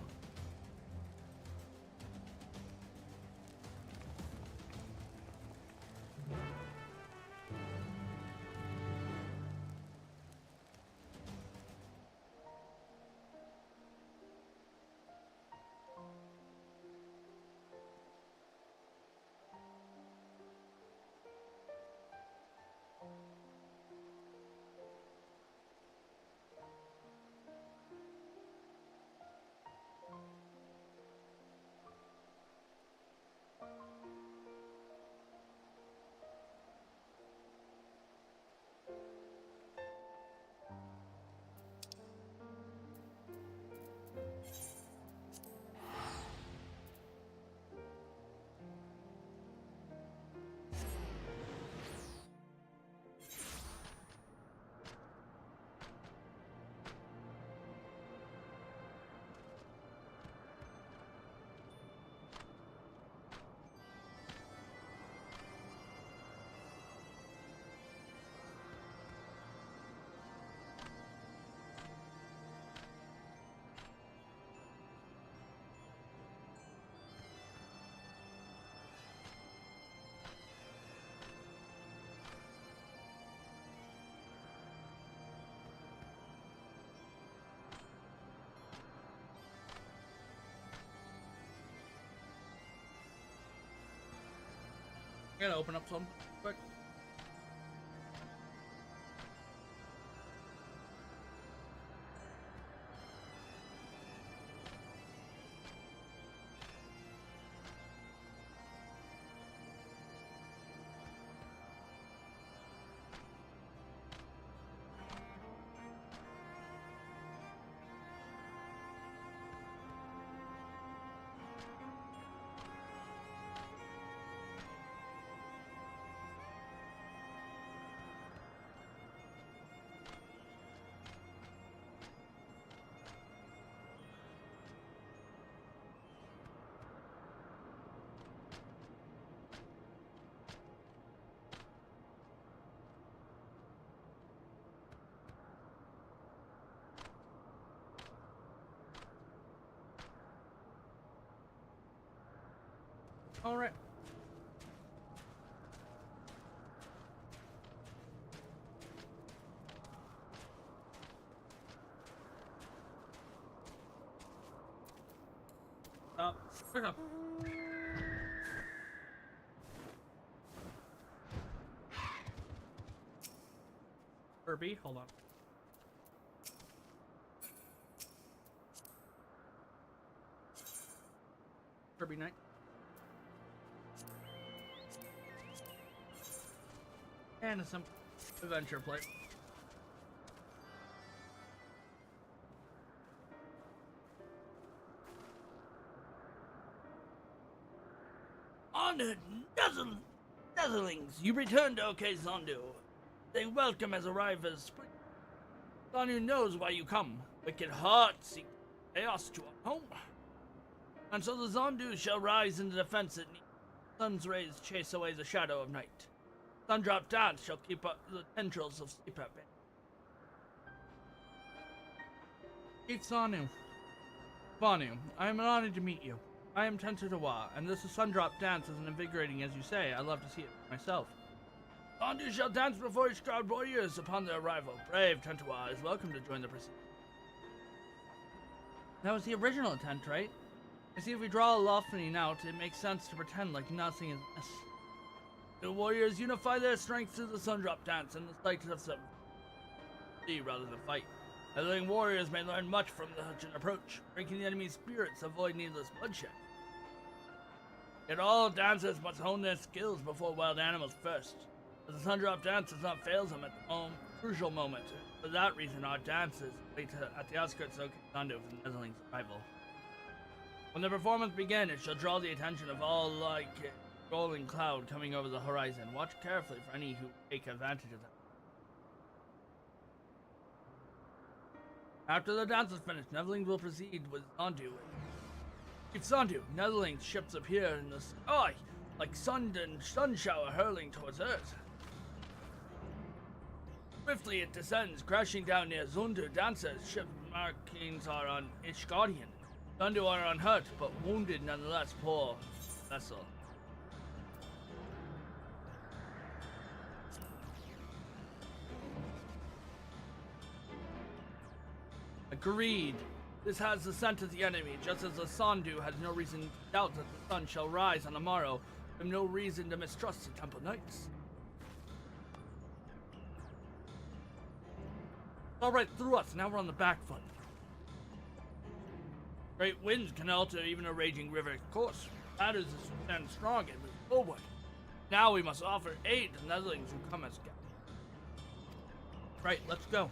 I gotta open up some quick. Alright. Pick up. Kirby, hold on. Kirby Knight. And some adventure plate. Honored Netherlings, you returned to OK Zondu. They welcome as arrivals. Zondu knows why you come. Wicked hearts seek chaos to our home. And so the Zondu shall rise in the defense at need. Sun's rays chase away the shadow of night. Sundrop dance shall keep up the tendrils of sleep at bay. Chief Sanu. Vanu, I am honored to meet you. I am Tentatawa, and this is Sundrop dance as invigorating as you say. I love to see it myself. Zondu shall dance before Ishgard warriors upon their arrival. Brave Tentatawa is welcome to join the proceedings. That was the original intent, right? I see if we draw a Loftening out, it makes sense to pretend like nothing is amiss. The warriors unify their strength through the Sundrop dance and the sight of some see rather than fight. Elderling warriors may learn much from such an approach, breaking the enemy's spirits, avoid needless bloodshed. Yet all dancers must hone their skills before wild animals first, as the Sundrop dance does not fail them at the crucial moment. For that reason, our dancers wait at the outskirts of Zondu for the Netherlings' arrival. When the performance begins, it shall draw the attention of all like a rolling cloud coming over the horizon. Watch carefully for any who take advantage of that. After the dance is finished, Netherlings will proceed with Zondu. Chief Zondu, Netherlings ships appear in the sky like sun shower hurling towards Earth. Swiftly it descends, crashing down near Zondu. Dancers' ship markings are on Ishgardian. Zondu are unhurt, but wounded nonetheless. Poor vessel. Agreed. This has the scent of the enemy, just as the Sondu has no reason to doubt that the sun shall rise on the morrow, and no reason to mistrust the Temple Knights. All right through us, now we're on the back foot. Great winds can alter even a raging river's course. Matters is to stand strong and move forward. Now we must offer aid to Netherlings who come as guests. Right, let's go.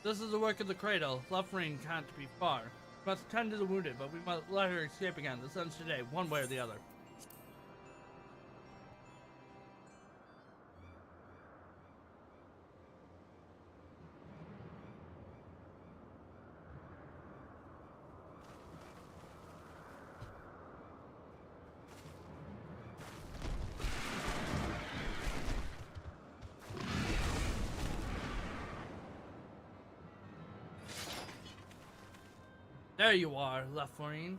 This is the work of the cradle. Luffering can't be far. We must tend to the wounded, but we must let her escape again. The sun's today, one way or the other. There you are, Leflorine.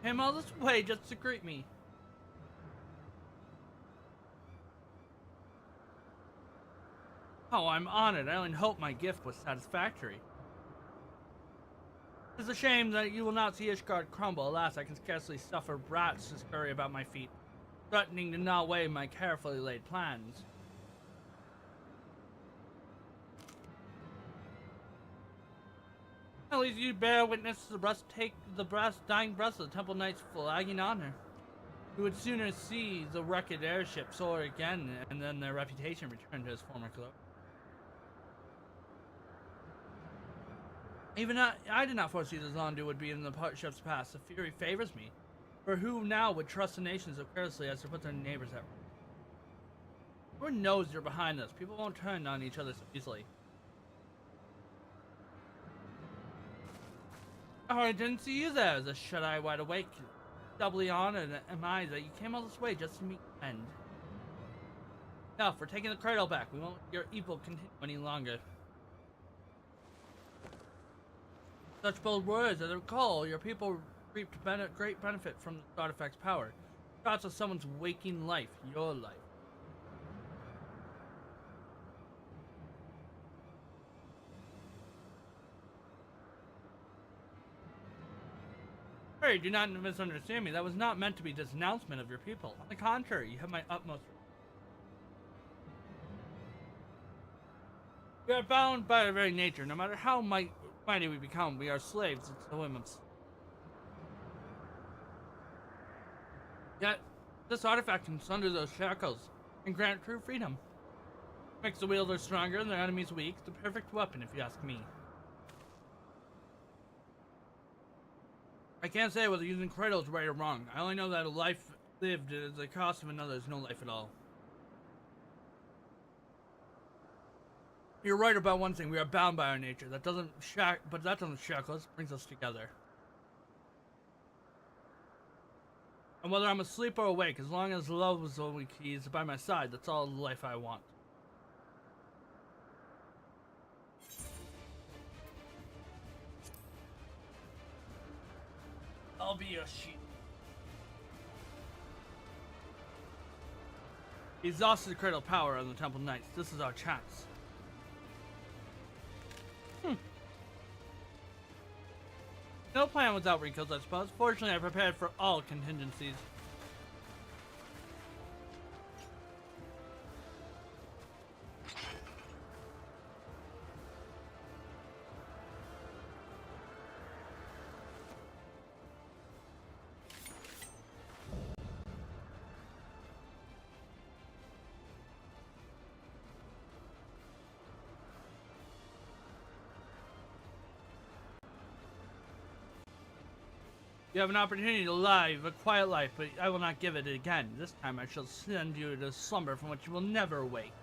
Came all this way just to greet me. Oh, I'm honored. I only hope my gift was satisfactory. It's a shame that you will not see Ishgard crumble. Alas, I can scarcely suffer brats to scurry about my feet, threatening to gnaw away my carefully laid plans. At least you bear witness to the dying breath of the Temple Knight's flagging honor. You would sooner see the wrecked airship soar again and then their reputation return to its former glory. Even I did not foresee the Zondu would be in the ship's past. The fury favors me. For who now would trust the nations so carelessly as to put their neighbors at risk? Everyone knows you're behind this. People won't turn on each other so easily. Oh, I didn't see you there. The shut-eye wide awake. Doubly honored am I that you came all this way just to meet the end. Enough, we're taking the cradle back. We won't let your evil continue any longer. Such bold words, as I recall, your people reaped great benefit from this artifact's power. Thoughts of someone's waking life, your life. Hey, do not misunderstand me. That was not meant to be denouncement of your people. On the contrary, you have my utmost. We are bound by our very nature. No matter how mighty we become, we are slaves to the whims. Yet, this artifact can sunder those shackles and grant true freedom. Makes the wielder stronger and their enemies weak. The perfect weapon, if you ask me. I can't say whether using cradle is right or wrong. I only know that a life lived at the cost of another is no life at all. You're right about one thing. We are bound by our nature. That doesn't shackle us. Brings us together. And whether I'm asleep or awake, as long as love is always keys by my side, that's all the life I want. I'll be your sheep. He exhausted the cradle power on the Temple Knights. This is our chance. No plan without recalls, I suppose. Fortunately, I prepared for all contingencies. You have an opportunity to live a quiet life, but I will not give it again. This time I shall send you to slumber from which you will never awake.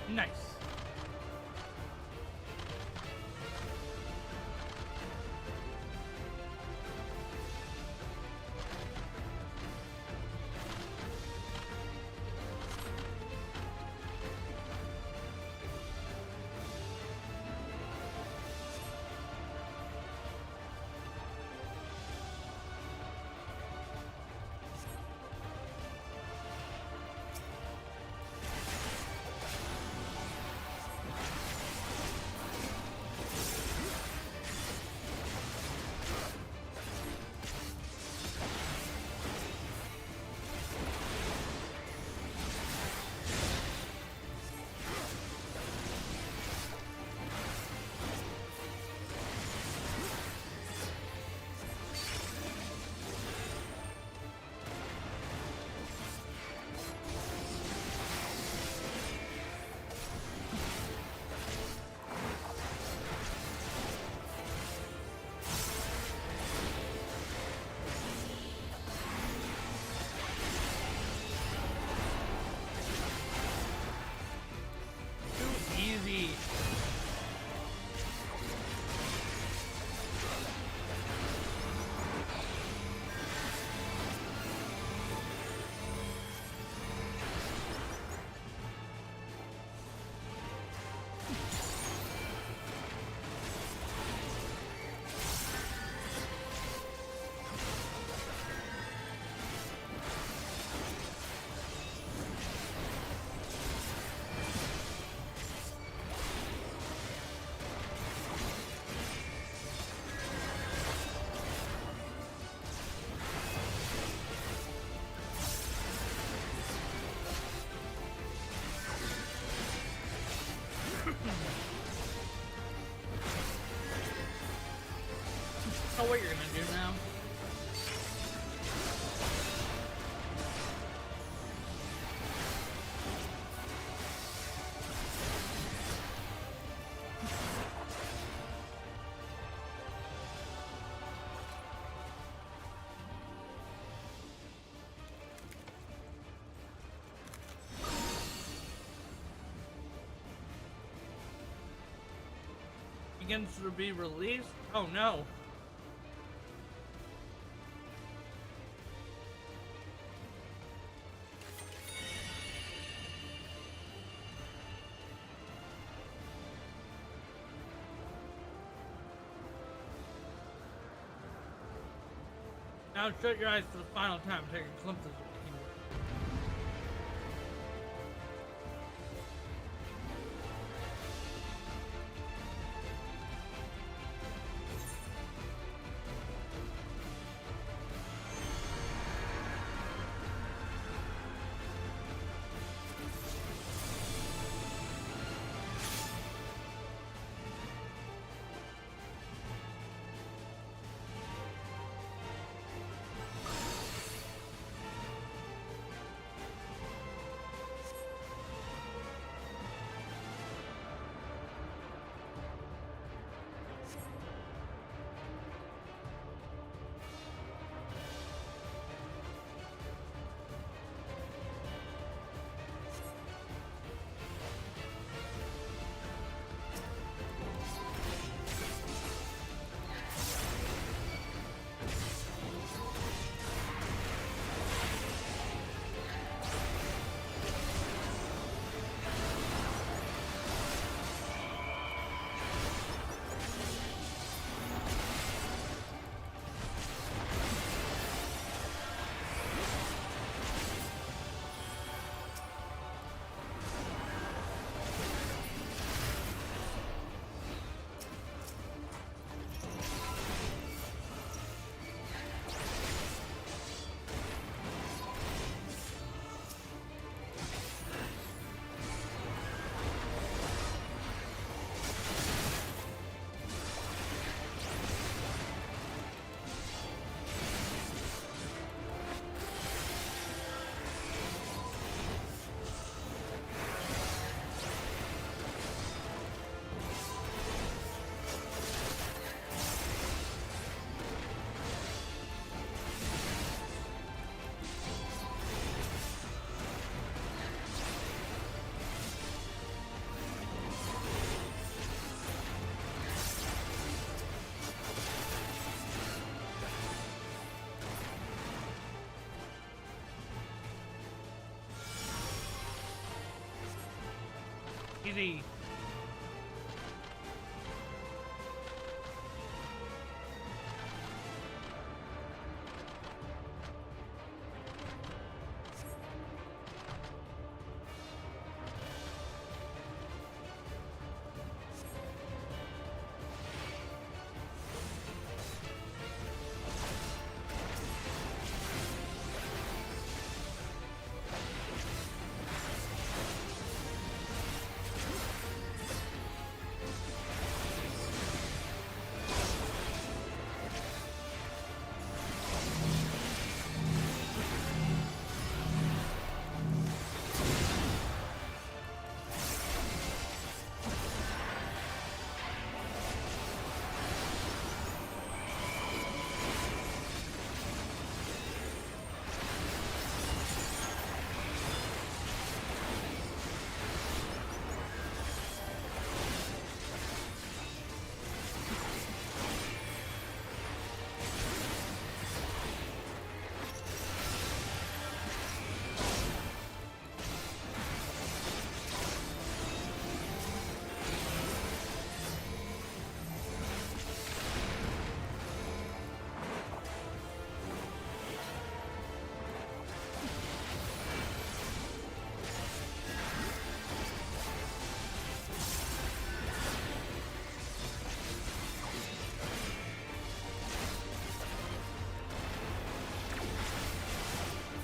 Nice. know what you're gonna do now. Begins to be released? Oh no. Now shut your eyes for the final time. Take a glimpse of the kingdom. Easy.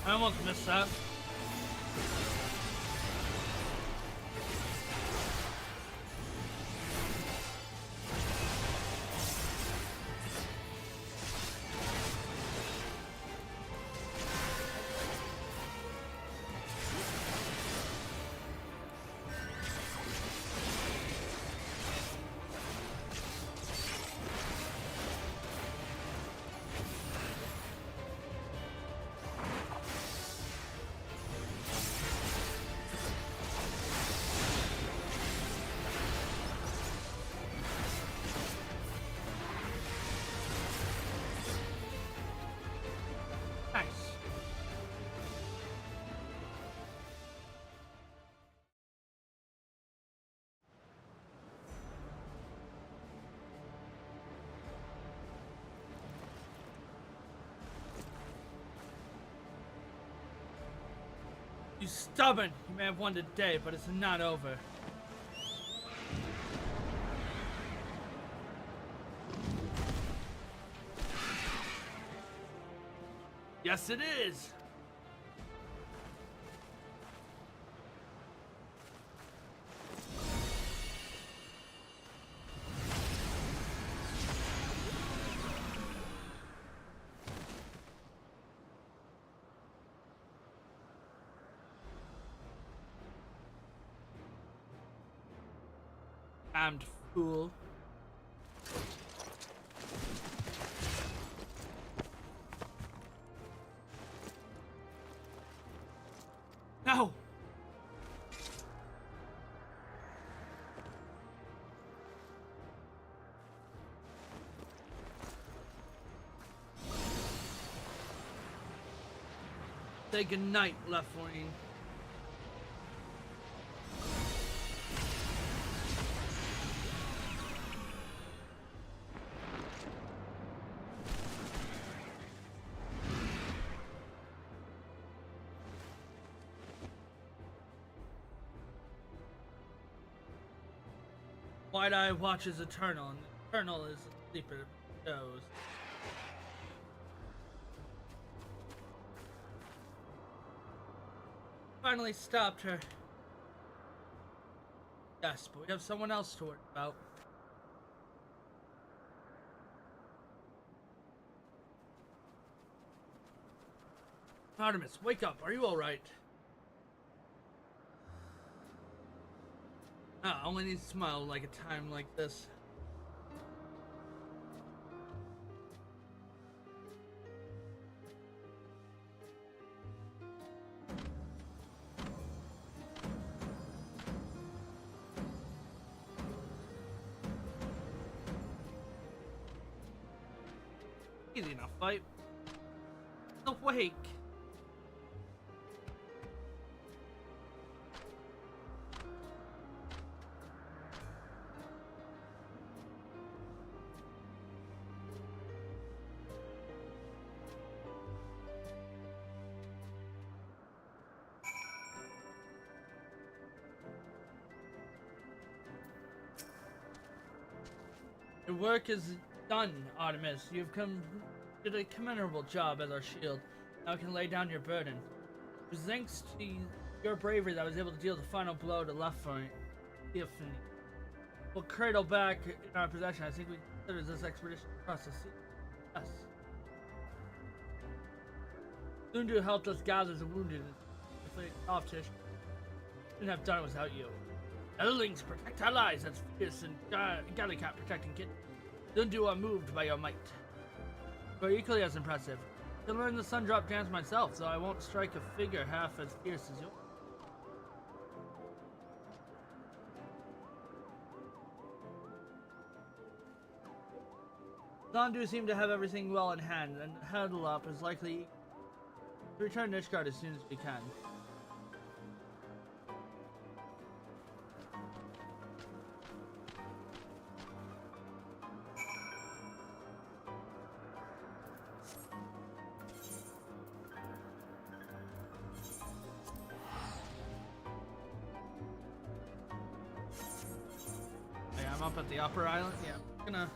I almost missed that. You stubborn! You may have won today, but it's not over. Yes, it is! Damned fool. No! Say goodnight, left wing. Wide Eye watches Eternal, and Eternal is asleep at her toes. Finally stopped her. Yes, but we have someone else to worry about. Artemis, wake up. Are you alright? I only need to smile like a time like this. Easy enough fight. Awake. Your work is done, Artemis. You've did a commendable job as our shield. Now I can lay down your burden. It was thanks to your bravery that I was able to deal the final blow to left flank. We'll cradle back in our possession. I think we consider this expedition across the sea. Yes. Lundu helped us gather the wounded and defeat competition. Couldn't have done it without you. Elderlings protect allies as fierce and Gallicat protecting kitten. Lundu are moved by your might. But equally as impressive. I can learn the sun drop dance myself, so I won't strike a figure half as fierce as yours. Zandu seemed to have everything well in hand, and Huddle Up is likely to return to Ishgard as soon as we can. Hey, I'm up at the upper island. Yeah, I'm gonna.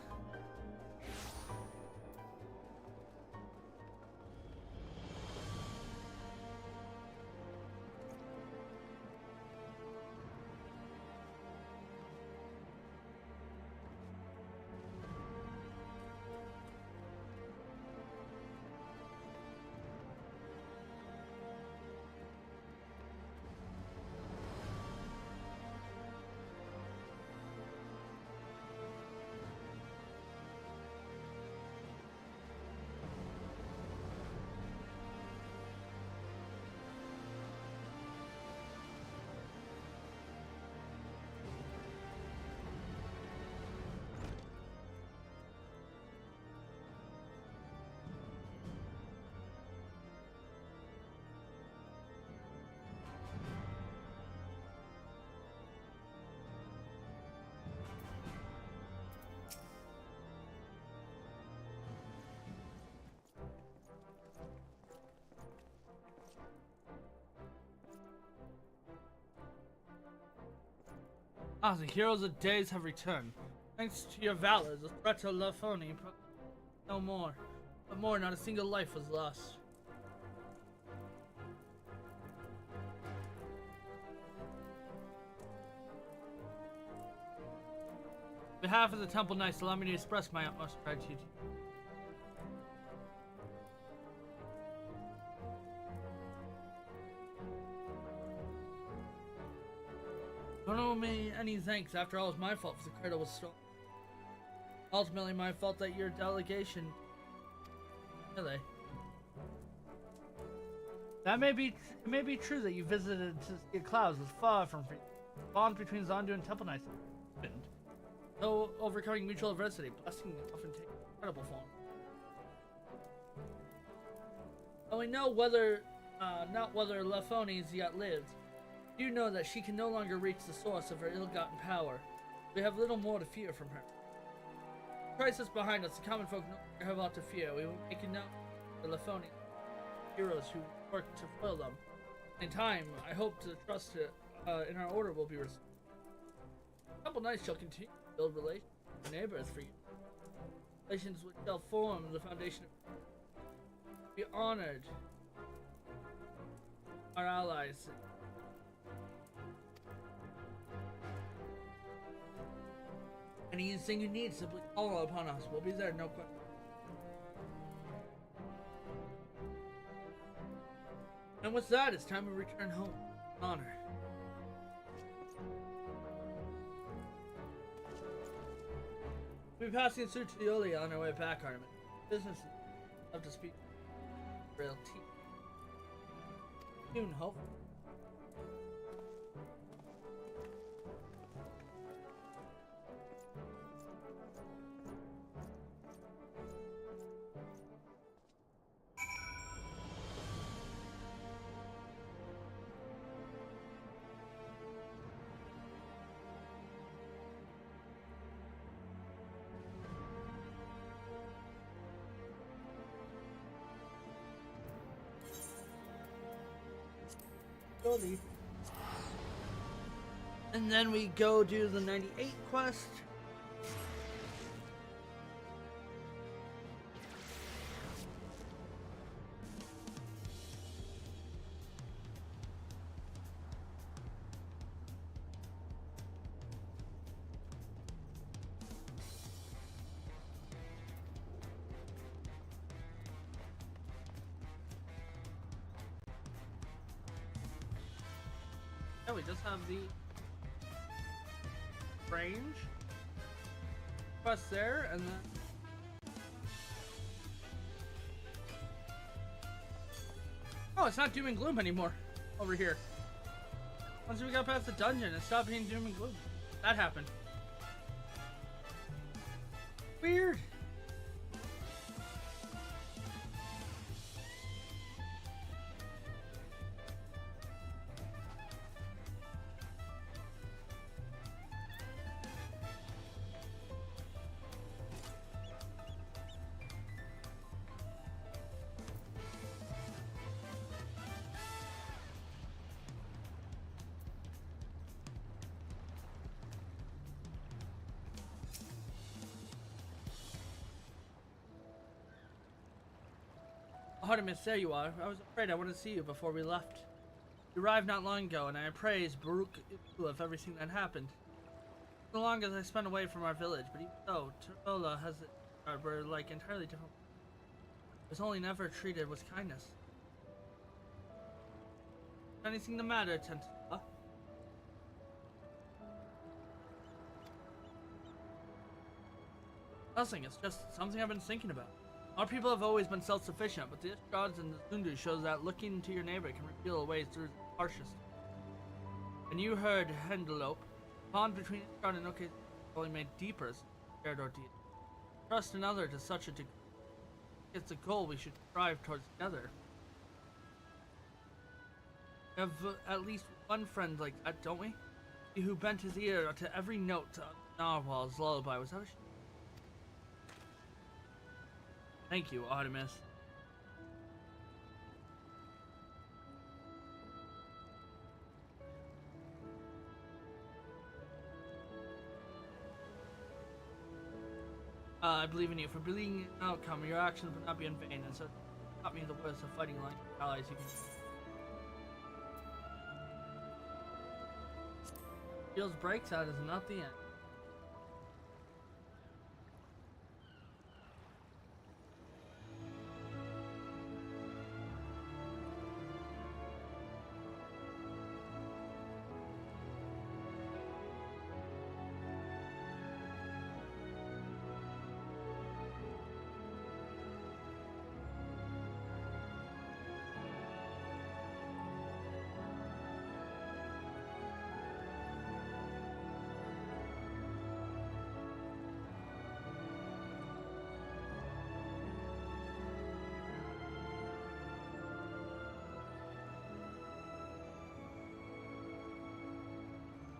Ah, the heroes of days have returned. Thanks to your valor, the threat to Lafoni no more. But more, not a single life was lost. On behalf of the Temple Knights, allow me to express my utmost gratitude. Don't owe me any thanks. After all, it was my fault if the cradle was stolen. Ultimately, my fault that your delegation. Really? That may be. It may be true that you visited to see clouds was far from free. Bonds between Zondu and Temple Knights. Though overcoming mutual adversity, blessing often takes incredible form. Though we know whether, not whether Lafoni's yet lives, you know that she can no longer reach the source of her ill-gotten power. We have little more to fear from her. Crisis behind us, the common folk no longer have aught to fear. We will make it known to Lafoni, heroes who work to foil them. In time, I hope to trust in our order will be restored. Temple Knights shall continue to build relations with neighbors for you. Relations which shall form the foundation of be honored. Our allies. Anything you need, simply call upon us. We'll be there, no question. And with that, it's time to return home. Honor. We'll be passing through to the Oli on our way back, Artemis. Business have to speak real tea. Soon, hope. And then we go do the 98 quest. Yeah, we just have the range quest there, and then oh, it's not doom and gloom anymore over here. Once we got past the dungeon, it stopped being doom and gloom. That happened. Weird. Artemis, there you are. I was afraid I wouldn't see you before we left. You arrived not long ago, and I praise Baruch of everything that happened. So long as I spent away from our village, but even so, Turola has were like entirely different. I was only never treated with kindness. Anything the matter, Tentala? Nothing, it's just something I've been thinking about. Our people have always been self-sufficient, but the Ishgods and the Zundu shows that looking into your neighbor can reveal a way through the harshest. And you heard Hendelope. The bond between Ishgard and Oke is only made deeper as shared ordeal. Trust another to such a degree. It's a goal we should strive towards together. We have at least one friend like that, don't we? He who bent his ear to every note to Narwhal's lullaby. Was that a Thank you, Artemis. I believe in you. For believing in an outcome, your actions would not be in vain, and so taught me the worst of fighting like allies you can. Shields breaks out is not the end.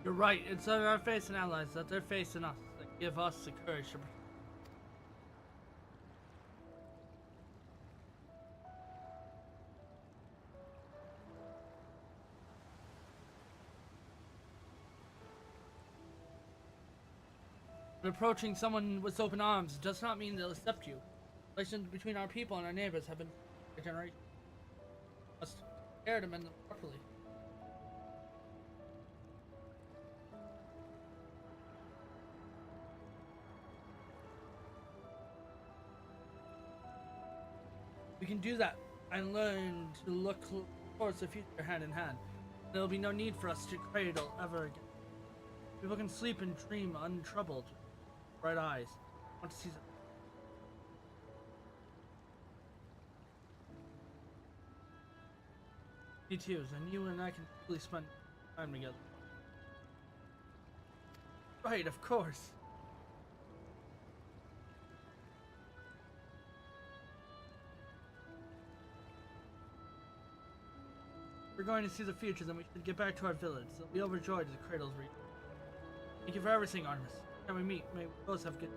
You're right. It's that our facing allies, that they're facing us, that give us the courage to. But approaching someone with open arms does not mean they'll accept you. Relations between our people and our neighbors have been for generations. We must care to mend them properly. We can do that and learn to look towards the future hand in hand. There will be no need for us to cradle ever again. People can sleep and dream untroubled. Bright eyes. I want to see them. Me too, and you and I can really spend time together. Right, of course. We're going to see the future, then we should get back to our village. They'll be overjoyed as the cradles reach. Thank you for everything, Artemis. Can we meet? May we both have good.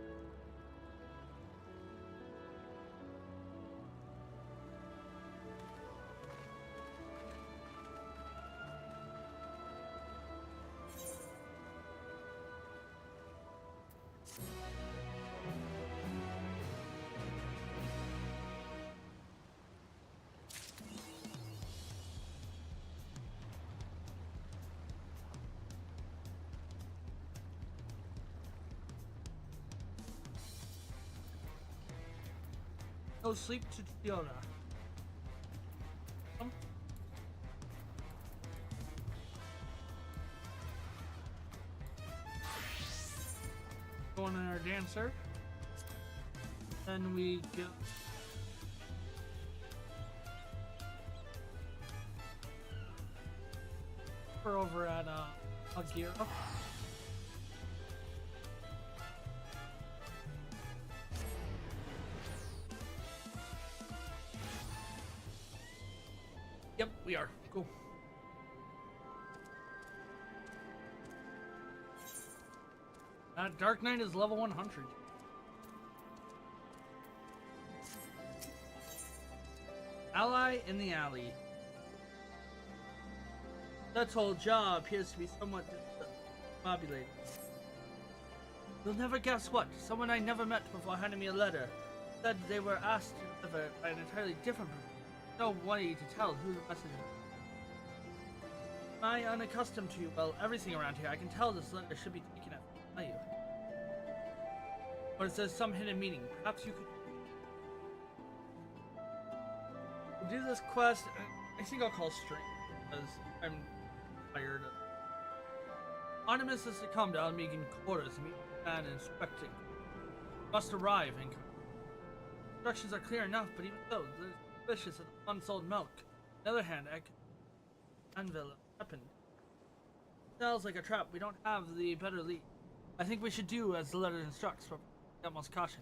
No sleep to Fiona. Going in our dancer. Then we go. We're over at Agira. Yep, we are. Cool. Dark Knight is level 100. Ally in the alley. That whole job appears to be somewhat discombobulated. You'll never guess what. Someone I never met before handed me a letter. Said they were asked to deliver it by an entirely different person. No way to tell who the message is. Am I unaccustomed to, well, everything around here? I can tell this letter should be taken at value. Or it says some hidden meaning. Perhaps you could do this quest. I think I'll call straight because I'm tired. Artemis has succumbed to Almegan quarters to meet the man inspecting. Must arrive and come. Instructions are clear enough, but even so, there's suspicious of unsold milk. On the other hand, I could unveil a weapon. Sounds like a trap. We don't have the better lead. I think we should do as the letter instructs, but with utmost caution.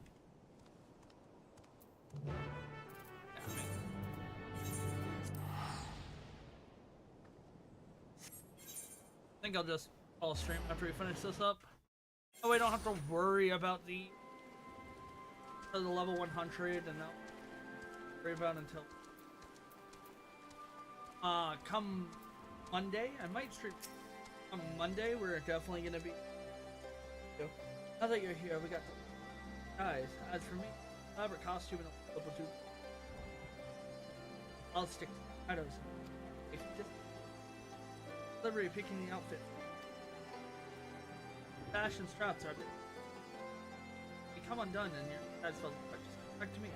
I think I'll just call stream after we finish this up. Oh, I don't have to worry about the level 100 and not worry about until come Monday. I might stream on Monday. We're definitely gonna be. Now that you're here, we got Guys, as for me, elaborate costume and a double dupe. I'll stick to the shadows. If just delivery picking the outfit. Dash and straps are they come undone and your sides fall apart. Just come back to me.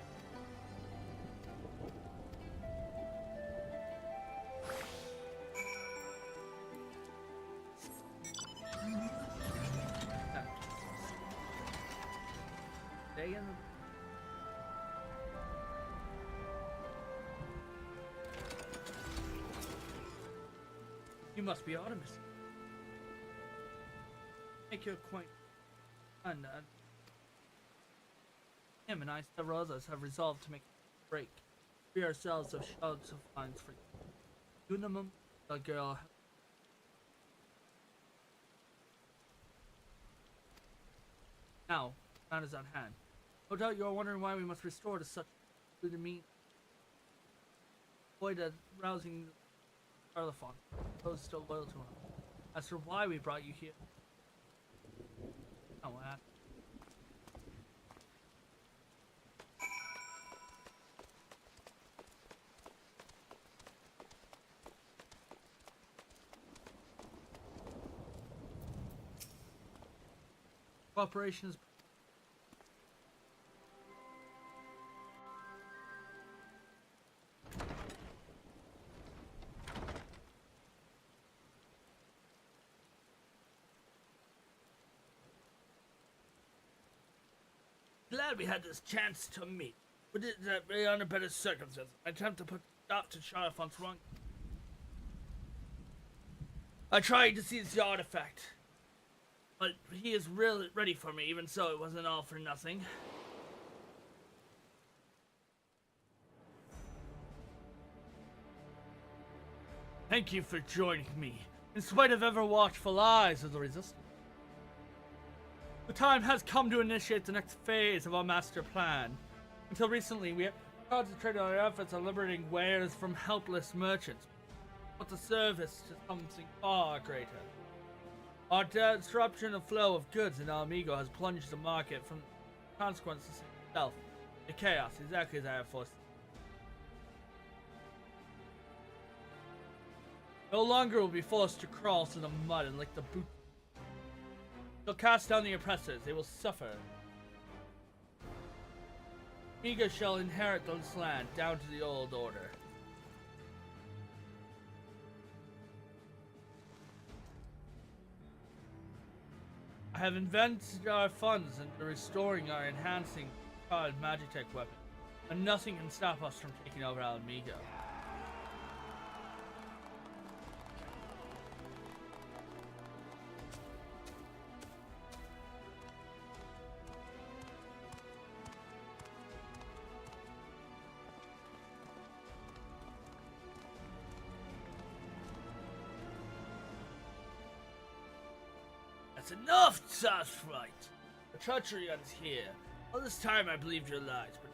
Stay in the You must be Artemis. Make your acquaintance. And him and I, several others, have resolved to make a break. Free ourselves of shells of lines for Unimum, the girl. Now, time is on hand. No doubt you are wondering why we must restore to such to the mean. Avoid rousing Arlafon, those still loyal to him. As for why we brought you here, oh, what happened? Cooperation is glad we had this chance to meet. We did that very under better circumstances. I attempt to put stop to Sharafon's wrong. I tried to seize the artifact, but he is really ready for me. Even so, it wasn't all for nothing. Thank you for joining me, in spite of ever watchful eyes of the Resistance. The time has come to initiate the next phase of our master plan. Until recently, we have concentrated our efforts on liberating wares from helpless merchants, but the service to something far greater. Our disruption of flow of goods in Almigo has plunged the market from consequences itself to chaos, exactly as I have foreseen. No longer will be forced to crawl through the mud and lick the boot. They'll cast down the oppressors, they will suffer. Miga shall inherit this land down to the old order. I have invested our funds into restoring our enhancing Magitech weapon, and nothing can stop us from taking over Almigo. That's enough, Sarsfright! The treachery ends here. All this time I believed your lies, but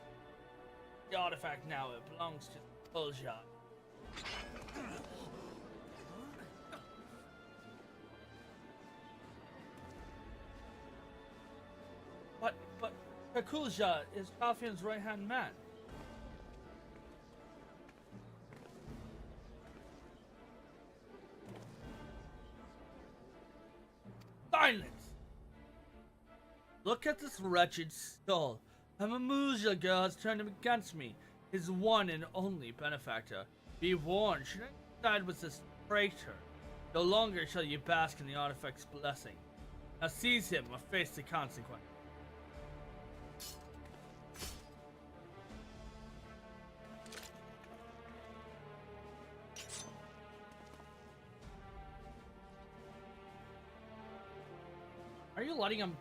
the artifact now it belongs to Kulja. But Kulja is Alfian's right-hand man. Silence! Look at this wretched skull. A Mamuja girl has turned him against me, his one and only benefactor. Be warned, should I side with this traitor, no longer shall you bask in the artifact's blessing. Now seize him or face the consequence. Are you letting him?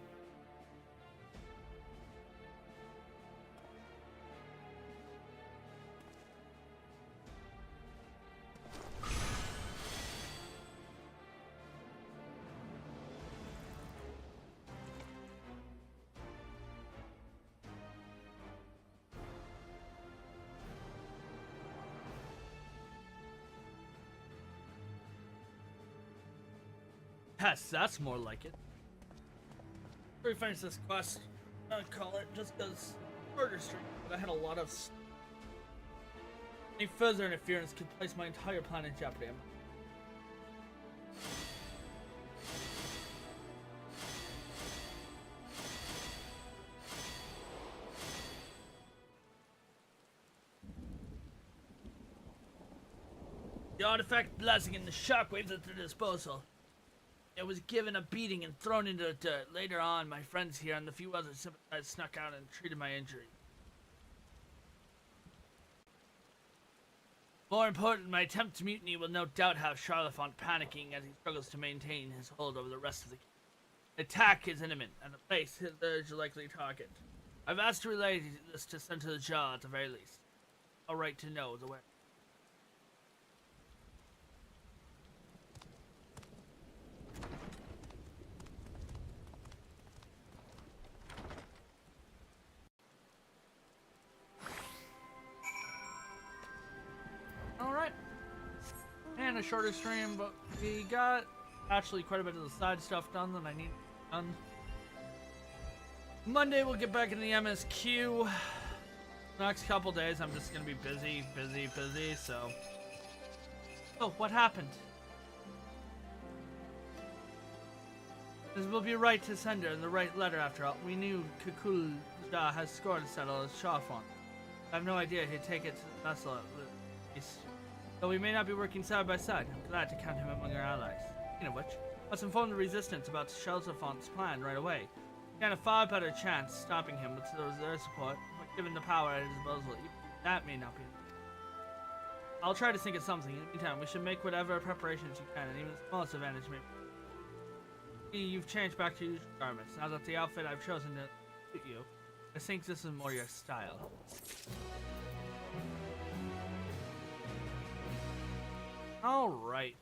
Yes, that's more like it. Before we finish this quest, I call it just because Burger Street, but I had a lot of. Any further interference could place my entire plan in jeopardy. The artifact blessing and the shockwaves at their disposal. It was given a beating and thrown into the dirt. Later on, my friends here and the few others sympathized snuck out and treated my injury. More important, my attempt to mutiny will no doubt have Charlefont panicking as he struggles to maintain his hold over the rest of the kingdom. The attack is imminent, and the place is a likely target. I've asked to relay this to Senator Jar at the very least. All right to know the way. Alright. And a shorter stream, but we got actually quite a bit of the side stuff done that I need done. Monday we'll get back into the MSQ. Next couple days I'm just gonna be busy, so. Oh, what happened? This will be right to send her the right letter after all. We knew Kukul Jah has scored to settle his Charlefont. I have no idea he'd take it to the vessel at least. Though we may not be working side by side, I'm glad to count him among our allies. Speaking of which, let's inform the resistance about Charlefont's plan right away. We stand a far better chance stopping him with their support, but given the power at his disposal, that may not be. I'll try to think of something. In the meantime, we should make whatever preparations you can, and even the smallest advantage may. You've changed back to your garments. Now that the outfit I've chosen to suit you, I think this is more your style. Alright.